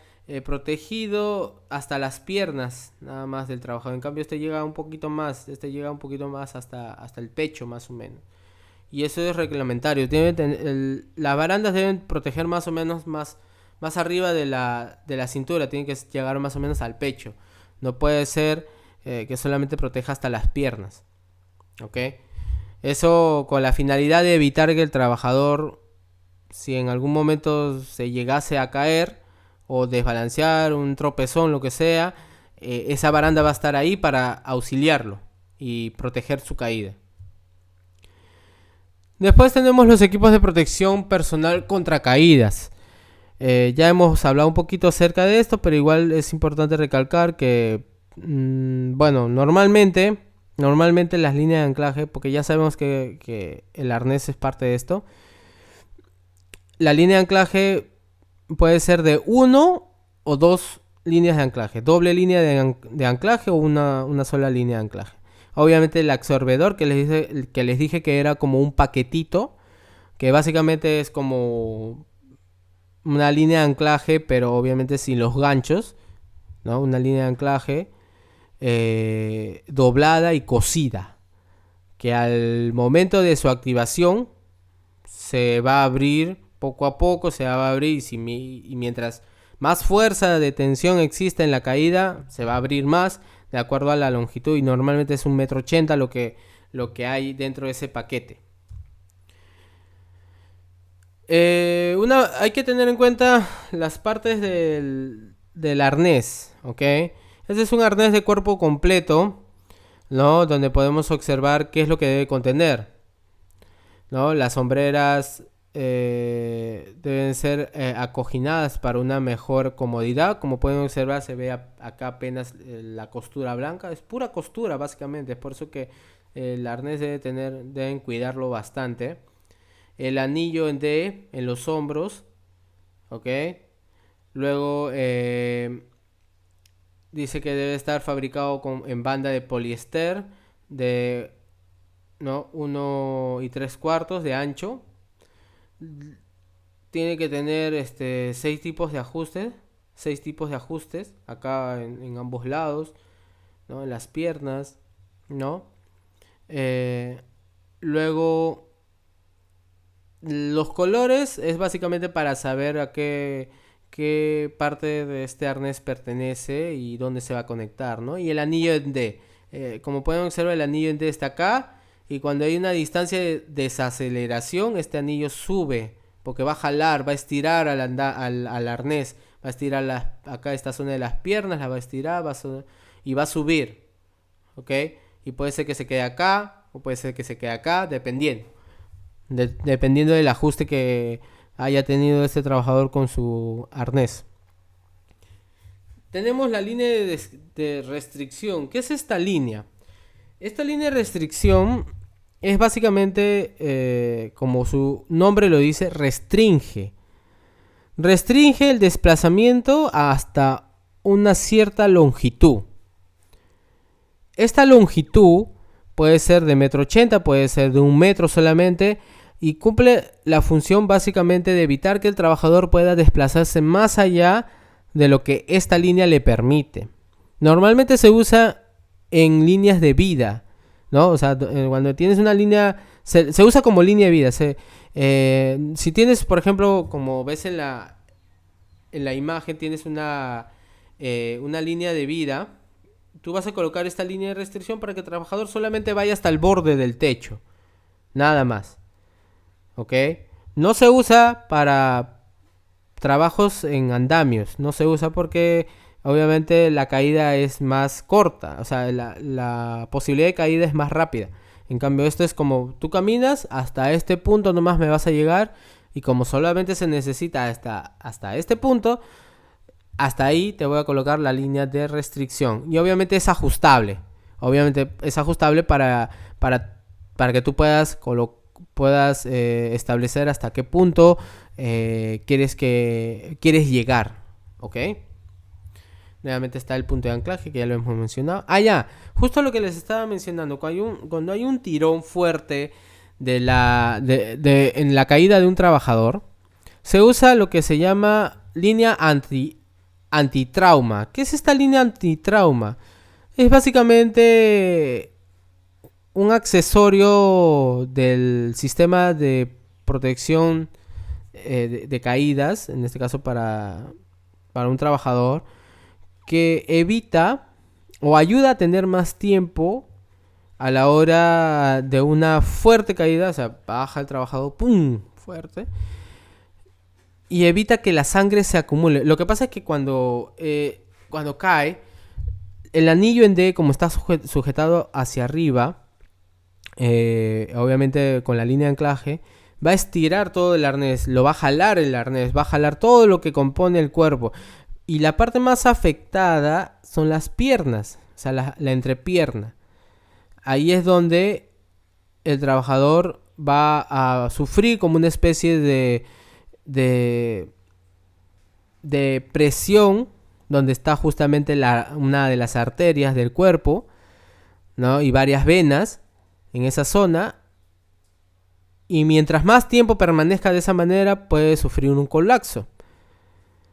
protegido hasta las piernas nada más del trabajador. En cambio, este llega un poquito más hasta el pecho más o menos. Y eso es reglamentario. Las barandas deben proteger más o menos más arriba de la cintura. Tienen que llegar más o menos al pecho. No puede ser que solamente proteja hasta las piernas. ¿Ok? Eso con la finalidad de evitar que el trabajador, si en algún momento se llegase a caer o desbalancear, un tropezón, lo que sea, esa baranda va a estar ahí para auxiliarlo y proteger su caída. Después tenemos los equipos de protección personal contra caídas. Ya hemos hablado un poquito acerca de esto, pero igual es importante recalcar que, bueno, normalmente las líneas de anclaje, porque ya sabemos que el arnés es parte de esto, la línea de anclaje puede ser de 1 o 2 líneas de anclaje, doble línea de anclaje o una sola línea de anclaje. Obviamente el absorbedor que les dije que era como un paquetito, que básicamente es como una línea de anclaje, pero obviamente sin los ganchos, ¿no? Una línea de anclaje doblada y cosida, que al momento de su activación se va a abrir poco a poco, se va a abrir, y mientras más fuerza de tensión existe en la caída, se va a abrir más de acuerdo a la longitud, y normalmente es 1,80 m lo que hay dentro de ese paquete. Hay que tener en cuenta las partes del arnés, ¿ok? Este es un arnés de cuerpo completo, ¿no? Donde podemos observar qué es lo que debe contener, ¿no? Las sombreras deben ser acoginadas para una mejor comodidad. Como pueden observar, se ve acá apenas la costura blanca. Es pura costura básicamente, es por eso que el arnés deben cuidarlo bastante. El anillo en D en los hombros, ¿ok? Luego dice que debe estar fabricado en banda de poliéster de 1 3/4 de ancho. Tiene que tener 6 tipos de ajustes. 6 tipos de ajustes acá en ambos lados, ¿no? En las piernas, ¿no? Eh, Luego, los colores es básicamente para saber qué parte de este arnés pertenece y dónde se va a conectar, ¿no? Y el anillo en D. Como pueden observar, el anillo en D está acá. Y cuando hay una distancia de desaceleración, este anillo sube. Porque va a jalar, va a estirar al arnés. Va a estirar acá esta zona de las piernas, la va a estirar y va a subir. ¿Ok? Y puede ser que se quede acá o puede ser que se quede acá, dependiendo. Dependiendo del ajuste que haya tenido este trabajador con su arnés. Tenemos la línea de restricción. ¿Qué es esta línea? Esta línea de restricción es básicamente, como su nombre lo dice, restringe. Restringe el desplazamiento hasta una cierta longitud. Esta longitud puede ser de 1,80 m, puede ser de 1 metro solamente, y cumple la función básicamente de evitar que el trabajador pueda desplazarse más allá de lo que esta línea le permite. Normalmente se usa en líneas de vida, ¿no? O sea, cuando tienes una línea, se usa como línea de vida. Si tienes, por ejemplo, como ves en la imagen, tienes una línea de vida, tú vas a colocar esta línea de restricción para que el trabajador solamente vaya hasta el borde del techo, nada más. ¿Ok? No se usa para trabajos en andamios, no se usa porque obviamente la caída es más corta, o sea, la posibilidad de caída es más rápida. En cambio, esto es como tú caminas, hasta este punto nomás me vas a llegar, y como solamente se necesita hasta este punto, hasta ahí te voy a colocar la línea de restricción. Y obviamente es ajustable. Obviamente es ajustable para que tú puedas establecer hasta qué punto quieres llegar. ¿Ok? Nuevamente está el punto de anclaje, que ya lo hemos mencionado. Ya, justo lo que les estaba mencionando. Cuando hay un tirón fuerte en la caída de un trabajador, se usa lo que se llama línea antitrauma. ¿Qué es esta línea antitrauma? Es básicamente un accesorio del sistema de protección de caídas, en este caso para un trabajador, que evita o ayuda a tener más tiempo a la hora de una fuerte caída. O sea, baja el trabajador, ¡pum!, fuerte, y evita que la sangre se acumule. Lo que pasa es que cuando cae, el anillo en D, como está sujetado hacia arriba, obviamente con la línea de anclaje, va a estirar todo el arnés, lo va a jalar el arnés, va a jalar todo lo que compone el cuerpo. Y la parte más afectada son las piernas, o sea, la entrepierna. Ahí es donde el trabajador va a sufrir como una especie de presión, donde está justamente una de las arterias del cuerpo, ¿no? Y varias venas en esa zona. Y mientras más tiempo permanezca de esa manera, puede sufrir un colapso.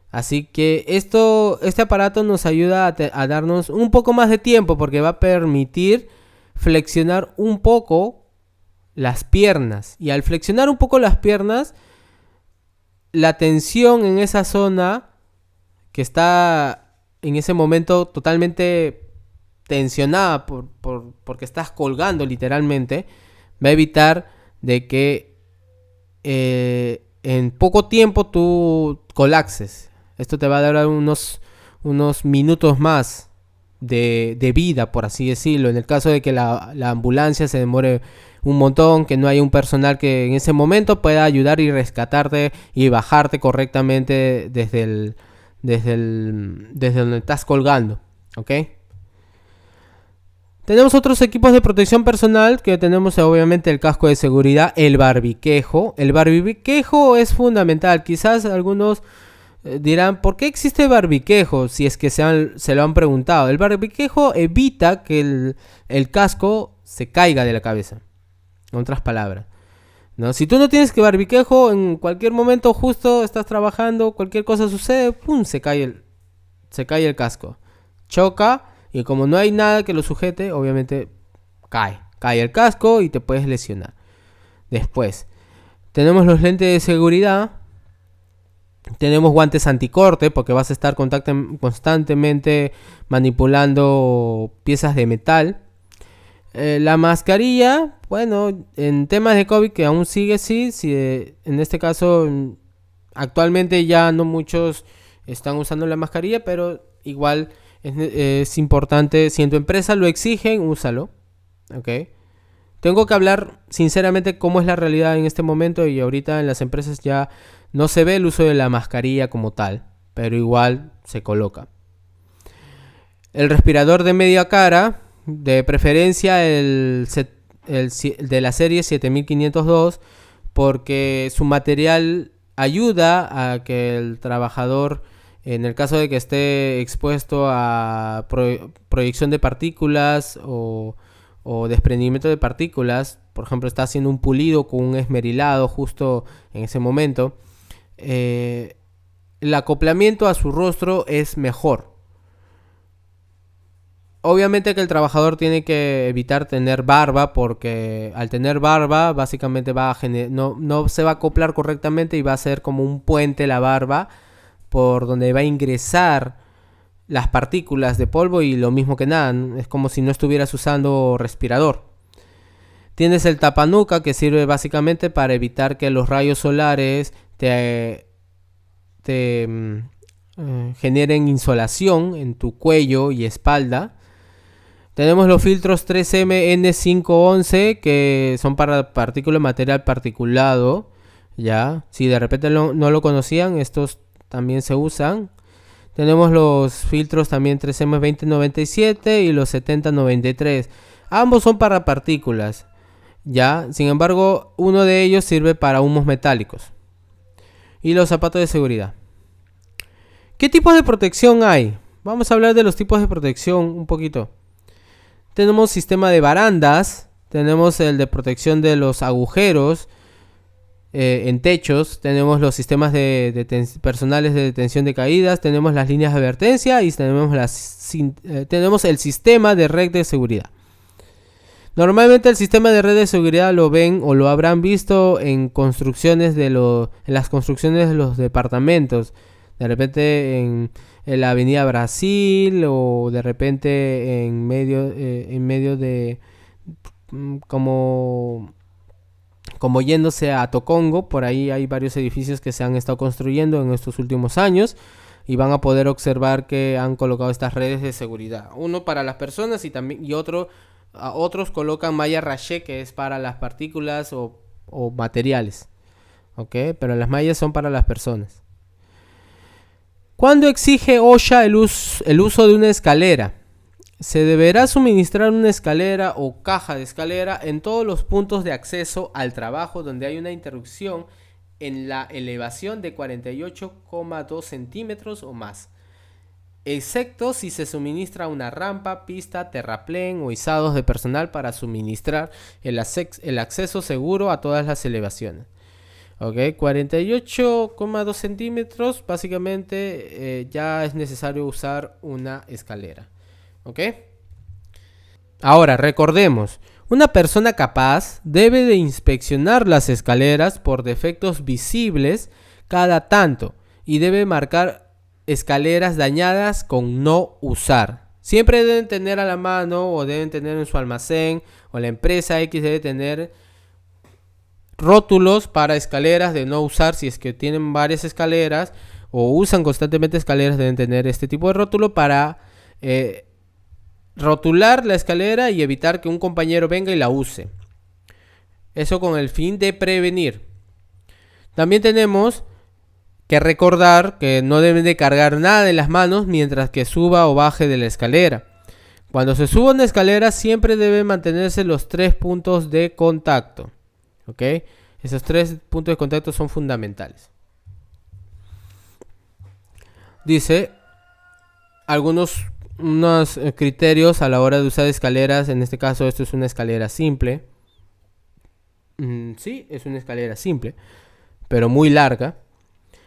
Así que este aparato nos ayuda a darnos un poco más de tiempo, porque va a permitir flexionar un poco las piernas. Y al flexionar un poco las piernas, la tensión en esa zona, que está en ese momento totalmente tensionada porque estás colgando literalmente, va a evitar de que en poco tiempo tú colapses. Esto te va a dar unos minutos más de vida, por así decirlo. En el caso de que la ambulancia se demore un montón, que no haya un personal que en ese momento pueda ayudar y rescatarte y bajarte correctamente desde donde estás colgando. ¿Ok? Tenemos otros equipos de protección personal, que tenemos obviamente el casco de seguridad, el barbiquejo. El barbiquejo es fundamental. Quizás algunos dirán, ¿por qué existe barbiquejo? Si es que se lo han preguntado. El barbiquejo evita que el casco se caiga de la cabeza. En otras palabras, ¿no? Si tú no tienes que barbiquejo, en cualquier momento justo estás trabajando, cualquier cosa sucede, ¡pum!, se cae el casco. Choca, y como no hay nada que lo sujete, obviamente cae cae el casco y te puedes lesionar. Después, tenemos los lentes de seguridad. Tenemos guantes anticorte porque vas a estar constantemente manipulando piezas de metal. La mascarilla, bueno, en temas de COVID que aún sigue, sí, en este caso actualmente ya no muchos están usando la mascarilla, pero igual es importante, si en tu empresa lo exigen, úsalo, ¿ok? Tengo que hablar sinceramente cómo es la realidad en este momento, y ahorita en las empresas ya no se ve el uso de la mascarilla como tal, pero igual se coloca. El respirador de media cara, de preferencia el de la serie 7502, porque su material ayuda a que el trabajador, en el caso de que esté expuesto a proyección de partículas o desprendimiento de partículas, por ejemplo, está haciendo un pulido con un esmerilado justo en ese momento, el acoplamiento a su rostro es mejor. Obviamente que el trabajador tiene que evitar tener barba, porque al tener barba básicamente no se va a acoplar correctamente y va a ser como un puente la barba por donde va a ingresar las partículas de polvo, y lo mismo que nada, es como si no estuvieras usando respirador. Tienes el tapanuca, que sirve básicamente para evitar que los rayos solares te generen insolación en tu cuello y espalda. Tenemos los filtros 3M N511, que son para partículas de material particulado. Ya, si de repente no lo conocían, estos también se usan. Tenemos los filtros también 3M 2097 y los 7093. Ambos son para partículas. Ya, sin embargo, uno de ellos sirve para humos metálicos. Y los zapatos de seguridad. ¿Qué tipos de protección hay? Vamos a hablar de los tipos de protección un poquito. Tenemos sistema de barandas, tenemos el de protección de los agujeros en techos, tenemos los sistemas personales de detención de caídas, tenemos las líneas de advertencia y tenemos el sistema de red de seguridad. Normalmente el sistema de red de seguridad lo ven o lo habrán visto en construcciones en las construcciones de los departamentos, de repente en la Avenida Brasil, o de repente en medio de como yéndose a Tocongo. Por ahí hay varios edificios que se han estado construyendo en estos últimos años y van a poder observar que han colocado estas redes de seguridad, uno para las personas y otros colocan malla rachée, que es para las partículas o materiales, ¿ok? Pero las mallas son para las personas. ¿Cuándo exige OSHA el uso de una escalera? Se deberá suministrar una escalera o caja de escalera en todos los puntos de acceso al trabajo donde hay una interrupción en la elevación de 48,2 centímetros o más, excepto si se suministra una rampa, pista, terraplén o izados de personal para suministrar el acceso seguro a todas las elevaciones. Ok, 48,2 centímetros, básicamente ya es necesario usar una escalera. Ok. Ahora, recordemos, una persona capaz debe de inspeccionar las escaleras por defectos visibles cada tanto y debe marcar escaleras dañadas con no usar. Siempre deben tener a la mano, o deben tener en su almacén, o la empresa X debe tener rótulos para escaleras de no usar. Si es que tienen varias escaleras o usan constantemente escaleras, deben tener este tipo de rótulo para rotular la escalera y evitar que un compañero venga y la use. Eso con el fin de prevenir. También tenemos que recordar que no deben de cargar nada en las manos mientras que suba o baje de la escalera. Cuando se suba una escalera siempre deben mantenerse los 3 puntos de contacto. ¿Ok? Esos 3 puntos de contacto son fundamentales. Dice unos criterios a la hora de usar escaleras. En este caso esto es una escalera simple. Sí, es una escalera simple, pero muy larga.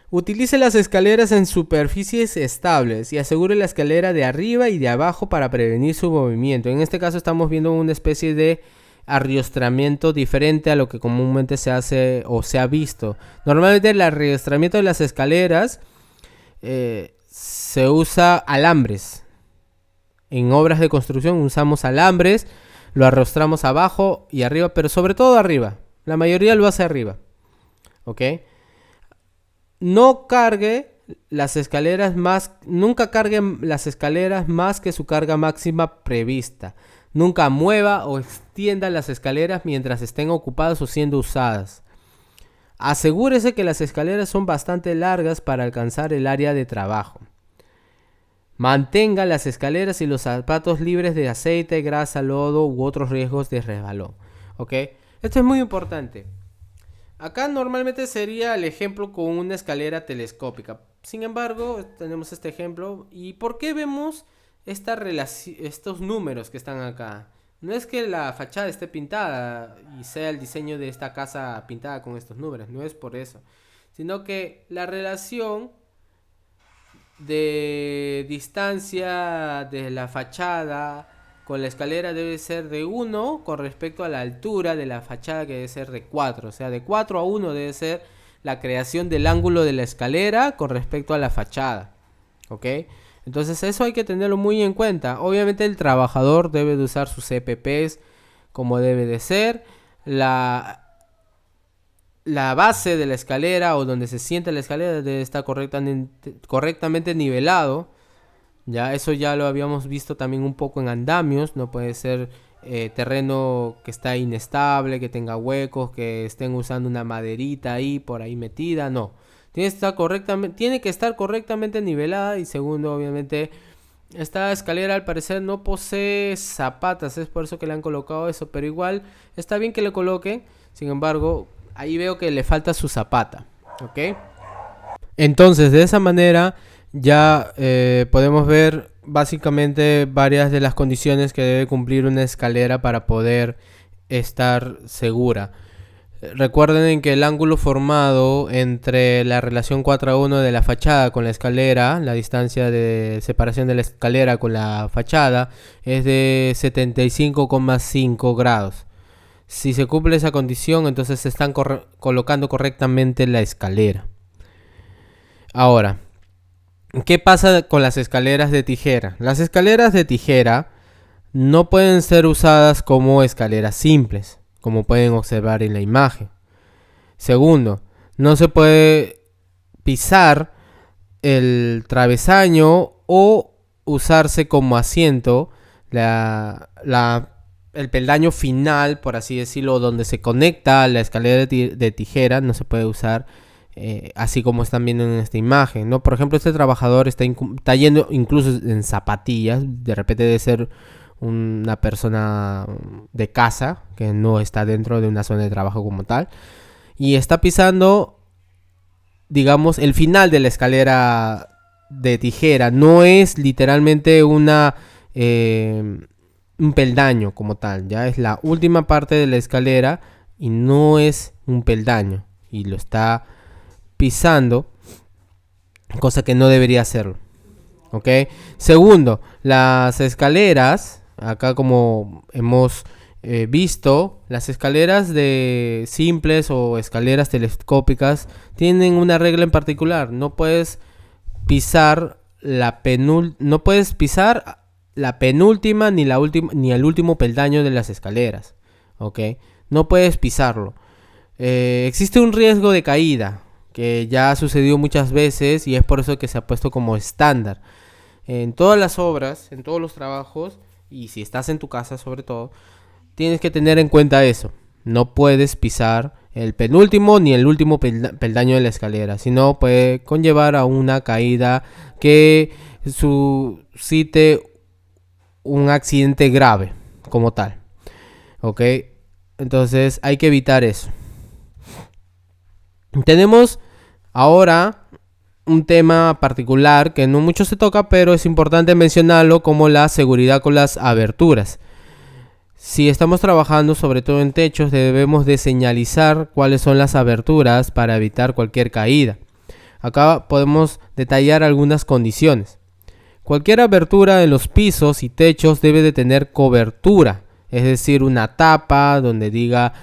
Utilice las escaleras en superficies estables y asegure la escalera de arriba y de abajo para prevenir su movimiento. En este caso estamos viendo una especie de arriostramiento diferente a lo que comúnmente se hace o se ha visto. Normalmente el arriostramiento de las escaleras se usa alambres. En obras de construcción usamos alambres, lo arrostramos abajo y arriba, pero sobre todo arriba. La mayoría lo hace arriba. ¿Ok? No cargue las escaleras más, nunca cargue las escaleras más que su carga máxima prevista. Nunca mueva o extienda las escaleras mientras estén ocupadas o siendo usadas. Asegúrese que las escaleras son bastante largas para alcanzar el área de trabajo. Mantenga las escaleras y los zapatos libres de aceite, grasa, lodo u otros riesgos de resbalón. ¿Ok? Esto es muy importante. Acá normalmente sería el ejemplo con una escalera telescópica. Sin embargo, tenemos este ejemplo. ¿Y por qué vemos estos números que están acá? No es que la fachada esté pintada y sea el diseño de esta casa pintada con estos números. No es por eso. Sino que la relación de distancia de la fachada con la escalera debe ser de 1 con respecto a la altura de la fachada, que debe ser de 4. O sea, de 4 a 1 debe ser la creación del ángulo de la escalera con respecto a la fachada. ¿Ok? Entonces eso hay que tenerlo muy en cuenta. Obviamente el trabajador debe de usar sus EPPs como debe de ser. La base de la escalera o donde se sienta la escalera debe estar correctamente nivelado. Ya, eso ya lo habíamos visto también un poco en andamios. No puede ser terreno que está inestable, que tenga huecos, que estén usando una maderita ahí por ahí metida. No, tiene que estar correctamente nivelada. Y segundo, obviamente, esta escalera al parecer no posee zapatas, es por eso que le han colocado eso, pero igual está bien que le coloquen. Sin embargo, ahí veo que le falta su zapata. ¿Ok? Entonces, de esa manera ya podemos ver básicamente varias de las condiciones que debe cumplir una escalera para poder estar segura. Recuerden que el ángulo formado entre la relación 4:1 de la fachada con la escalera, la distancia de separación de la escalera con la fachada, es de 75,5 grados. Si se cumple esa condición, entonces se están colocando correctamente la escalera. Ahora, ¿qué pasa con las escaleras de tijera? Las escaleras de tijera no pueden ser usadas como escaleras simples, como pueden observar en la imagen. Segundo, no se puede pisar el travesaño o usarse como asiento el peldaño final, por así decirlo, donde se conecta la escalera de tijera. No se puede usar así como están viendo en esta imagen, ¿no? Por ejemplo, este trabajador está yendo incluso en zapatillas. De repente debe ser una persona de casa que no está dentro de una zona de trabajo como tal, y está pisando, digamos, el final de la escalera de tijera. No es literalmente un peldaño como tal, ya es la última parte de la escalera y no es un peldaño, y lo está pisando, cosa que no debería hacerlo. ¿Ok? Segundo, las escaleras, acá como hemos visto, las escaleras de simples o escaleras telescópicas tienen una regla en particular. No puedes pisar la penúltima ni el último peldaño de las escaleras. ¿Ok? No puedes pisarlo. Existe un riesgo de caída que ya ha sucedido muchas veces, y es por eso que se ha puesto como estándar en todas las obras, en todos los trabajos, y si estás en tu casa sobre todo, tienes que tener en cuenta eso. No puedes pisar el penúltimo ni el último peldaño de la escalera, sino puede conllevar a una caída que suscite un accidente grave como tal. ¿Ok? Entonces hay que evitar eso. Tenemos ahora un tema particular que no mucho se toca, pero es importante mencionarlo, como la seguridad con las aberturas. Si estamos trabajando sobre todo en techos, debemos de señalizar cuáles son las aberturas para evitar cualquier caída. Acá podemos detallar algunas condiciones. Cualquier abertura en los pisos y techos debe de tener cobertura. es decir, una tapa donde diga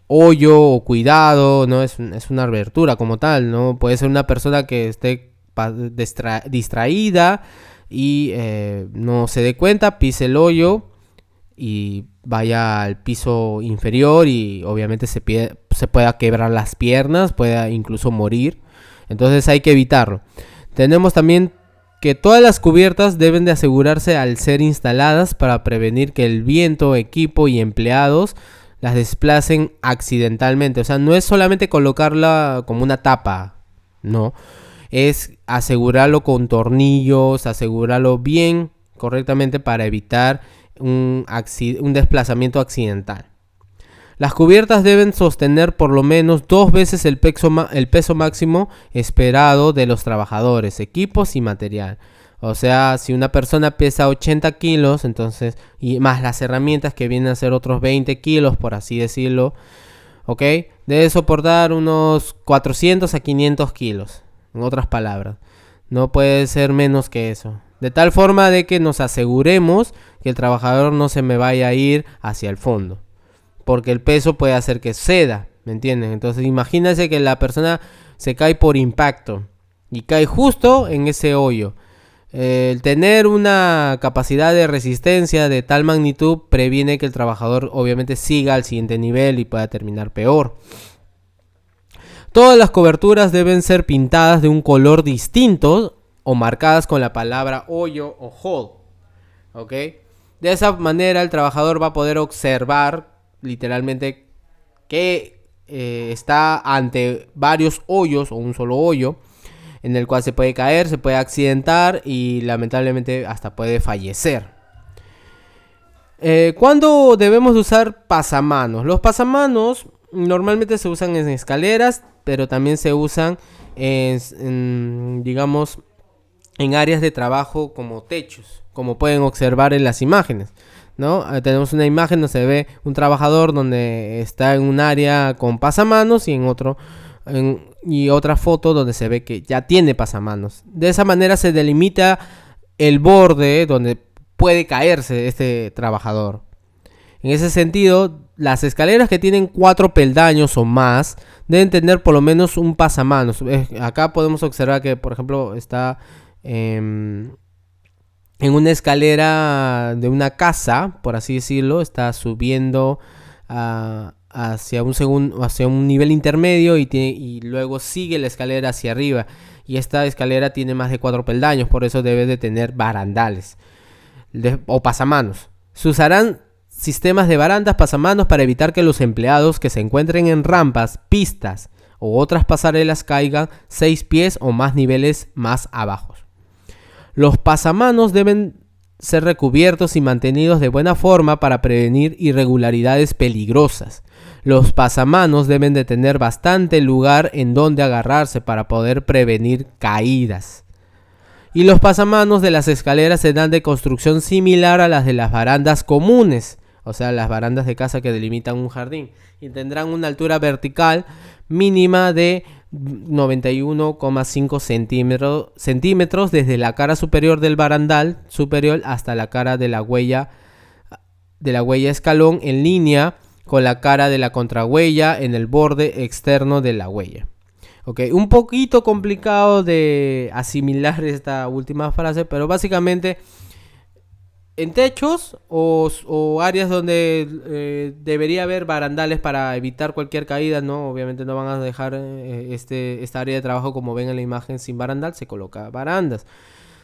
hoyo o cuidado, ¿no? Es una abertura como tal, ¿no? Puede ser una persona que esté distraída y no se dé cuenta, pise el hoyo y vaya al piso inferior y obviamente se pueda quebrar las piernas, pueda incluso morir. Entonces hay que evitarlo. Tenemos también que todas las cubiertas deben de asegurarse al ser instaladas para prevenir que el viento, equipo y empleados las desplacen accidentalmente. O sea, no es solamente colocarla como una tapa, no. Es asegurarlo con tornillos, asegurarlo bien, correctamente para evitar un desplazamiento accidental. Las cubiertas deben sostener por lo menos 2 veces el peso máximo esperado de los trabajadores, equipos y material. O sea, si una persona pesa 80 kilos, entonces, y más las herramientas que vienen a ser otros 20 kilos, por así decirlo, ¿ok? Debe soportar unos 400 a 500 kilos, en otras palabras. No puede ser menos que eso. De tal forma de que nos aseguremos que el trabajador no se me vaya a ir hacia el fondo. Porque el peso puede hacer que ceda, ¿me entienden? Entonces imagínense que la persona se cae por impacto y cae justo en ese hoyo. El tener una capacidad de resistencia de tal magnitud previene que el trabajador obviamente siga al siguiente nivel y pueda terminar peor. Todas las coberturas deben ser pintadas de un color distinto o marcadas con la palabra hoyo o hole, ¿ok? De esa manera el trabajador va a poder observar literalmente que está ante varios hoyos o un solo hoyo en el cual se puede caer, se puede accidentar y lamentablemente hasta puede fallecer. ¿Cuándo debemos usar pasamanos? Los pasamanos normalmente se usan en escaleras, pero también se usan digamos, en áreas de trabajo como techos, como pueden observar en las imágenes, ¿no? Tenemos una imagen donde se ve un trabajador donde está en un área con pasamanos y y otra foto donde se ve que ya tiene pasamanos. De esa manera se delimita el borde donde puede caerse este trabajador. En ese sentido, las escaleras que tienen 4 peldaños o más deben tener por lo menos un pasamanos. Acá podemos observar que, por ejemplo, está en una escalera de una casa, por así decirlo, está subiendo hacia un nivel intermedio y luego sigue la escalera hacia arriba. Y esta escalera tiene más de 4 peldaños, por eso debe de tener barandales o pasamanos. Se usarán sistemas de barandas, pasamanos para evitar que los empleados que se encuentren en rampas, pistas o otras pasarelas caigan 6 pies o más niveles más abajo. Los pasamanos deben ser recubiertos y mantenidos de buena forma para prevenir irregularidades peligrosas. Los pasamanos deben de tener bastante lugar en donde agarrarse para poder prevenir caídas. Y los pasamanos de las escaleras serán de construcción similar a las de las barandas comunes, o sea, las barandas de casa que delimitan un jardín, y tendrán una altura vertical mínima de 91,5 centímetros desde la cara superior del barandal superior hasta la cara de la huella escalón en línea con la cara de la contrahuella en el borde externo de la huella. Okay, un poquito complicado de asimilar esta última frase, pero básicamente en techos o áreas donde debería haber barandales para evitar cualquier caída, ¿no? Obviamente no van a dejar esta área de trabajo, como ven en la imagen, sin barandal, se coloca barandas.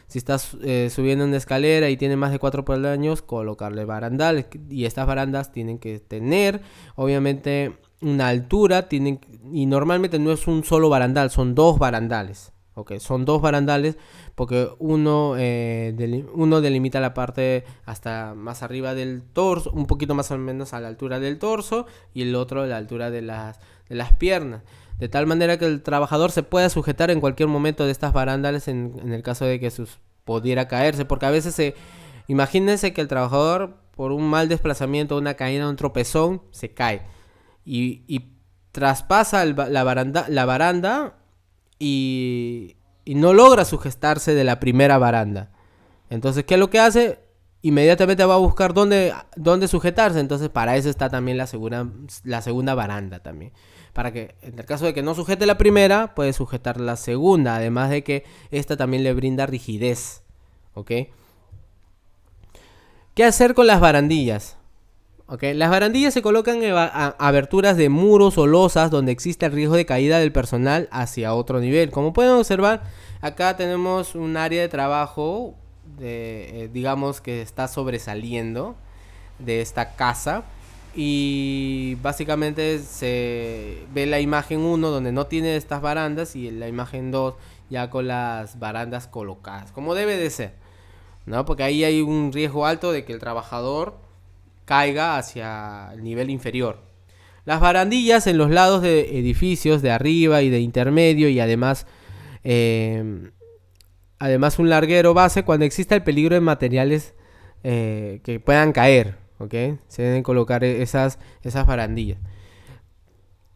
Si estás subiendo una escalera y tiene más de 4 peldaños, colocarle barandales. Y estas barandas tienen que tener, obviamente, una altura, y normalmente no es un solo barandal, son 2 barandales. Okay, son 2 barandales porque uno delimita la parte hasta más arriba del torso, un poquito más o menos a la altura del torso, y el otro a la altura de las piernas. De tal manera que el trabajador se pueda sujetar en cualquier momento de estas barandales en el caso de que pudiera caerse. Porque a veces imagínense que el trabajador, por un mal desplazamiento, una caída, un tropezón, se cae y traspasa la baranda y no logra sujetarse de la primera baranda. Entonces, ¿qué es lo que hace? inmediatamente va a buscar dónde sujetarse. Entonces para eso está también la segunda baranda también. Para que en el caso de que no sujete la primera, puede sujetar la segunda. Además de que esta también le brinda rigidez. ¿Ok? ¿Qué hacer con las barandillas? ¿Ok? Las barandillas se colocan en aberturas de muros o losas donde existe el riesgo de caída del personal hacia otro nivel. Como pueden observar, acá tenemos un área de trabajo, digamos que está sobresaliendo de esta casa. Y básicamente se ve la imagen 1 donde no tiene estas barandas y la imagen 2 ya con las barandas colocadas, como debe de ser, ¿no? Porque ahí hay un riesgo alto de que el trabajador caiga hacia el nivel inferior. Las barandillas en los lados de edificios de arriba y de intermedio y además un larguero base cuando exista el peligro de materiales que puedan caer, ¿ok? Se deben colocar esas barandillas.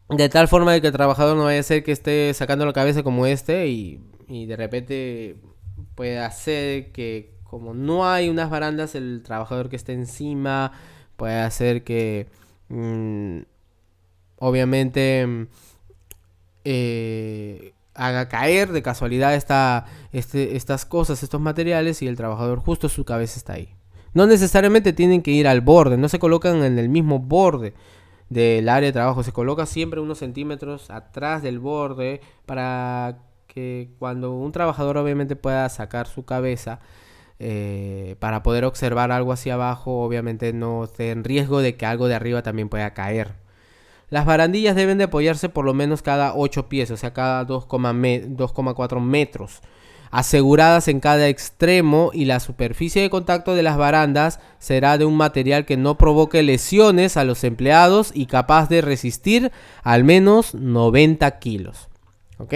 De tal forma de que el trabajador no vaya a ser que esté sacando la cabeza como y de repente puede hacer que, como no hay unas barandas, el trabajador que esté encima puede hacer que obviamente haga caer de casualidad estas cosas, estos materiales, y el trabajador justo su cabeza está ahí. No necesariamente tienen que ir al borde, no se colocan en el mismo borde del área de trabajo, se coloca siempre unos centímetros atrás del borde para que cuando un trabajador obviamente pueda sacar su cabeza para poder observar algo hacia abajo, obviamente no esté en riesgo de que algo de arriba también pueda caer. Las barandillas deben de apoyarse por lo menos cada 8 pies, o sea, cada 2,4 metros, aseguradas en cada extremo, y la superficie de contacto de las barandas será de un material que no provoque lesiones a los empleados y capaz de resistir al menos 90 kilos. ¿Ok?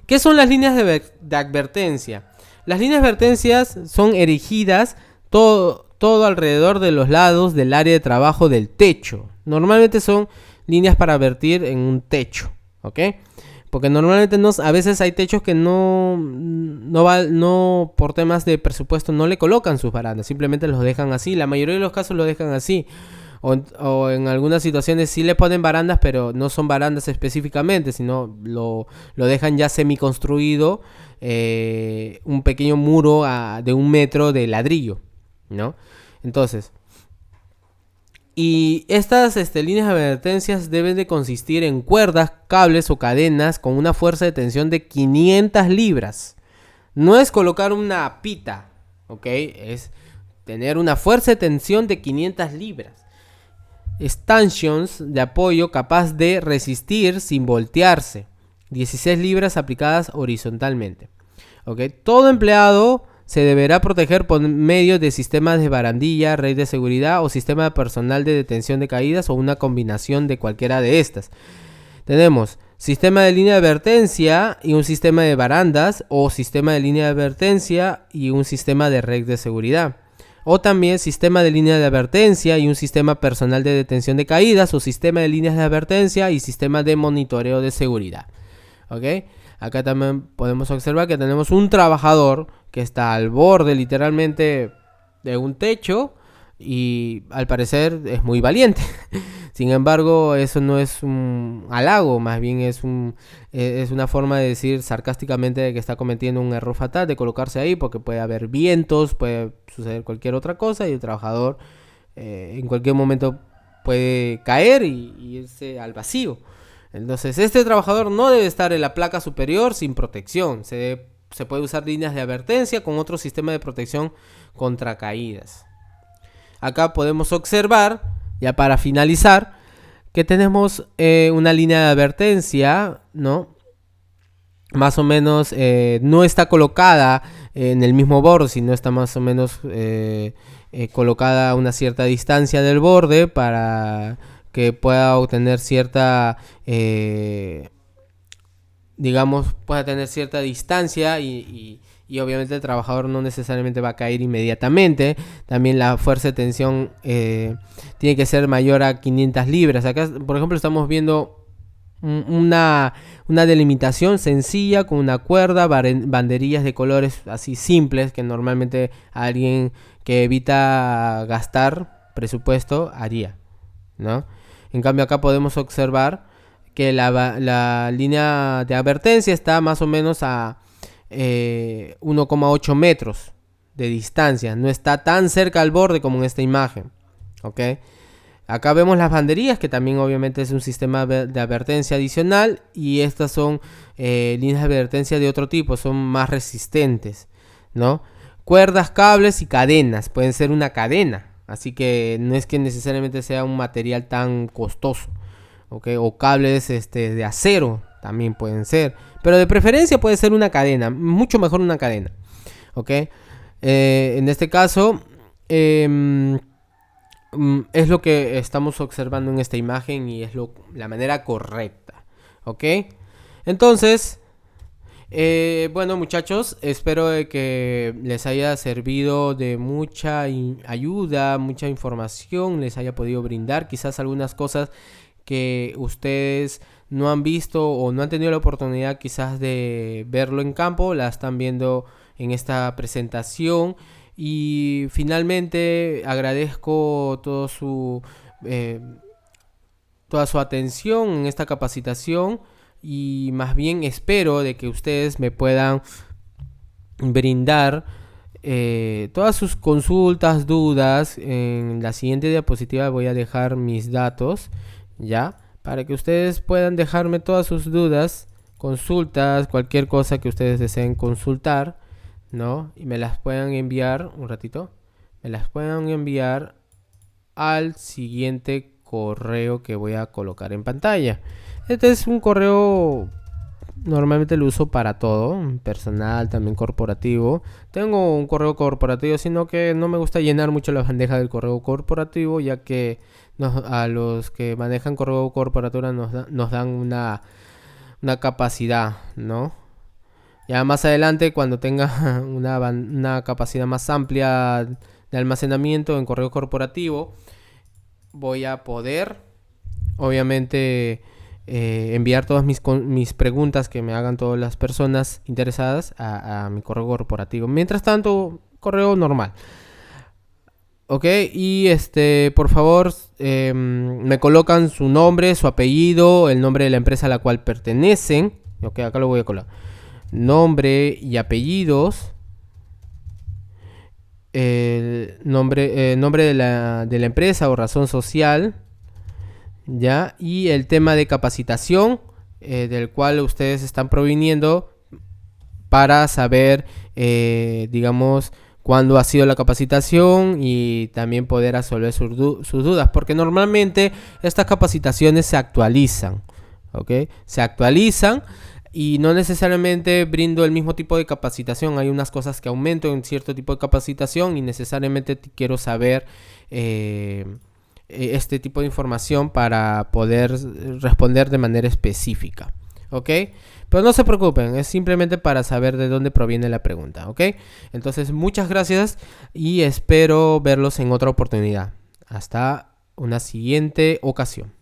¿Qué son las líneas de advertencia? Las líneas de advertencias son erigidas todo alrededor de los lados del área de trabajo del techo. Normalmente son líneas para advertir en un techo, ¿ok? Porque normalmente a veces hay techos que no por temas de presupuesto no le colocan sus barandas, simplemente los dejan así. La mayoría de los casos lo dejan así. O en algunas situaciones sí le ponen barandas, pero no son barandas específicamente, sino lo dejan ya semiconstruido, un pequeño muro de 1 metro de ladrillo, ¿no? Entonces, y estas líneas de advertencias deben de consistir en cuerdas, cables o cadenas con una fuerza de tensión de 500 libras. No es colocar una pita, ¿ok? Es tener una fuerza de tensión de 500 libras. Stanchions de apoyo capaz de resistir sin voltearse. 16 libras aplicadas horizontalmente. ¿Ok? Todo empleado se deberá proteger por medio de sistemas de barandilla, red de seguridad o sistema de personal de detención de caídas o una combinación de cualquiera de estas. Tenemos sistema de línea de advertencia y un sistema de barandas, o sistema de línea de advertencia y un sistema de red de seguridad. O también sistema de línea de advertencia y un sistema personal de detención de caídas, o sistema de líneas de advertencia y sistema de monitoreo de seguridad. ¿Ok? Acá también podemos observar que tenemos un trabajador que está al borde literalmente de un techo y al parecer es muy valiente. Sin embargo, eso no es un halago, más bien es una forma de decir sarcásticamente de que está cometiendo un error fatal de colocarse ahí, porque puede haber vientos, puede suceder cualquier otra cosa y el trabajador en cualquier momento puede caer y irse al vacío. Entonces, este trabajador no debe estar en la placa superior sin protección. Se puede usar líneas de advertencia con otro sistema de protección contra caídas. Acá podemos observar, ya para finalizar, que tenemos una línea de advertencia, ¿no? Más o menos no está colocada en el mismo borde, sino está más o menos colocada a una cierta distancia del borde para que pueda obtener cierta, pueda tener cierta distancia y obviamente el trabajador no necesariamente va a caer inmediatamente. También la fuerza de tensión tiene que ser mayor a 500 libras. Acá, por ejemplo, estamos viendo una una delimitación sencilla con una cuerda, banderillas de colores así simples que normalmente alguien que evita gastar presupuesto haría, ¿no? En cambio acá podemos observar que la línea de advertencia está más o menos a 1,8 metros de distancia, no está tan cerca al borde como en esta imagen, ¿ok? Acá vemos las banderillas, que también obviamente es un sistema de advertencia adicional, y estas son líneas de advertencia de otro tipo, son más resistentes, ¿no? Cuerdas, cables y cadenas, pueden ser una cadena, así que no es que necesariamente sea un material tan costoso, ¿ok? O cables de acero también pueden ser, pero de preferencia puede ser una cadena, mucho mejor una cadena, ¿ok? En este caso es lo que estamos observando en esta imagen y es la manera correcta, ¿ok? Entonces, bueno, muchachos, espero que les haya servido de mucha ayuda, mucha información, les haya podido brindar quizás algunas cosas que ustedes no han visto o no han tenido la oportunidad quizás de verlo en campo, la están viendo en esta presentación. Y finalmente agradezco toda su atención en esta capacitación, y más bien espero de que ustedes me puedan brindar todas sus consultas, dudas. En la siguiente diapositiva voy a dejar mis datos, ¿ya? Para que ustedes puedan dejarme todas sus dudas, consultas, cualquier cosa que ustedes deseen consultar, ¿no? Y me las puedan enviar un ratito. Me las puedan enviar al siguiente correo que voy a colocar en pantalla. Este es un correo, normalmente lo uso para todo, personal, también corporativo. Tengo un correo corporativo, sino que no me gusta llenar mucho la bandeja del correo corporativo, ya que a los que manejan correo corporativo nos dan una capacidad, ¿no? Ya más adelante, cuando tenga una capacidad más amplia de almacenamiento en correo corporativo, voy a poder, obviamente, enviar todas mis preguntas que me hagan todas las personas interesadas a mi correo corporativo. Mientras tanto, correo normal. Ok, y por favor, me colocan su nombre, su apellido, el nombre de la empresa a la cual pertenecen. Ok, acá lo voy a colocar. Nombre y apellidos, el nombre de la empresa o razón social, ya, y el tema de capacitación del cual ustedes están proviniendo, para saber, digamos, cuándo ha sido la capacitación y también poder resolver sus dudas, porque normalmente estas capacitaciones se actualizan, ¿ok? Se actualizan. Y no necesariamente brindo el mismo tipo de capacitación. Hay unas cosas que aumento en cierto tipo de capacitación y necesariamente quiero saber este tipo de información para poder responder de manera específica, ¿ok? Pero no se preocupen, es simplemente para saber de dónde proviene la pregunta, ¿ok? Entonces, muchas gracias y espero verlos en otra oportunidad. Hasta una siguiente ocasión.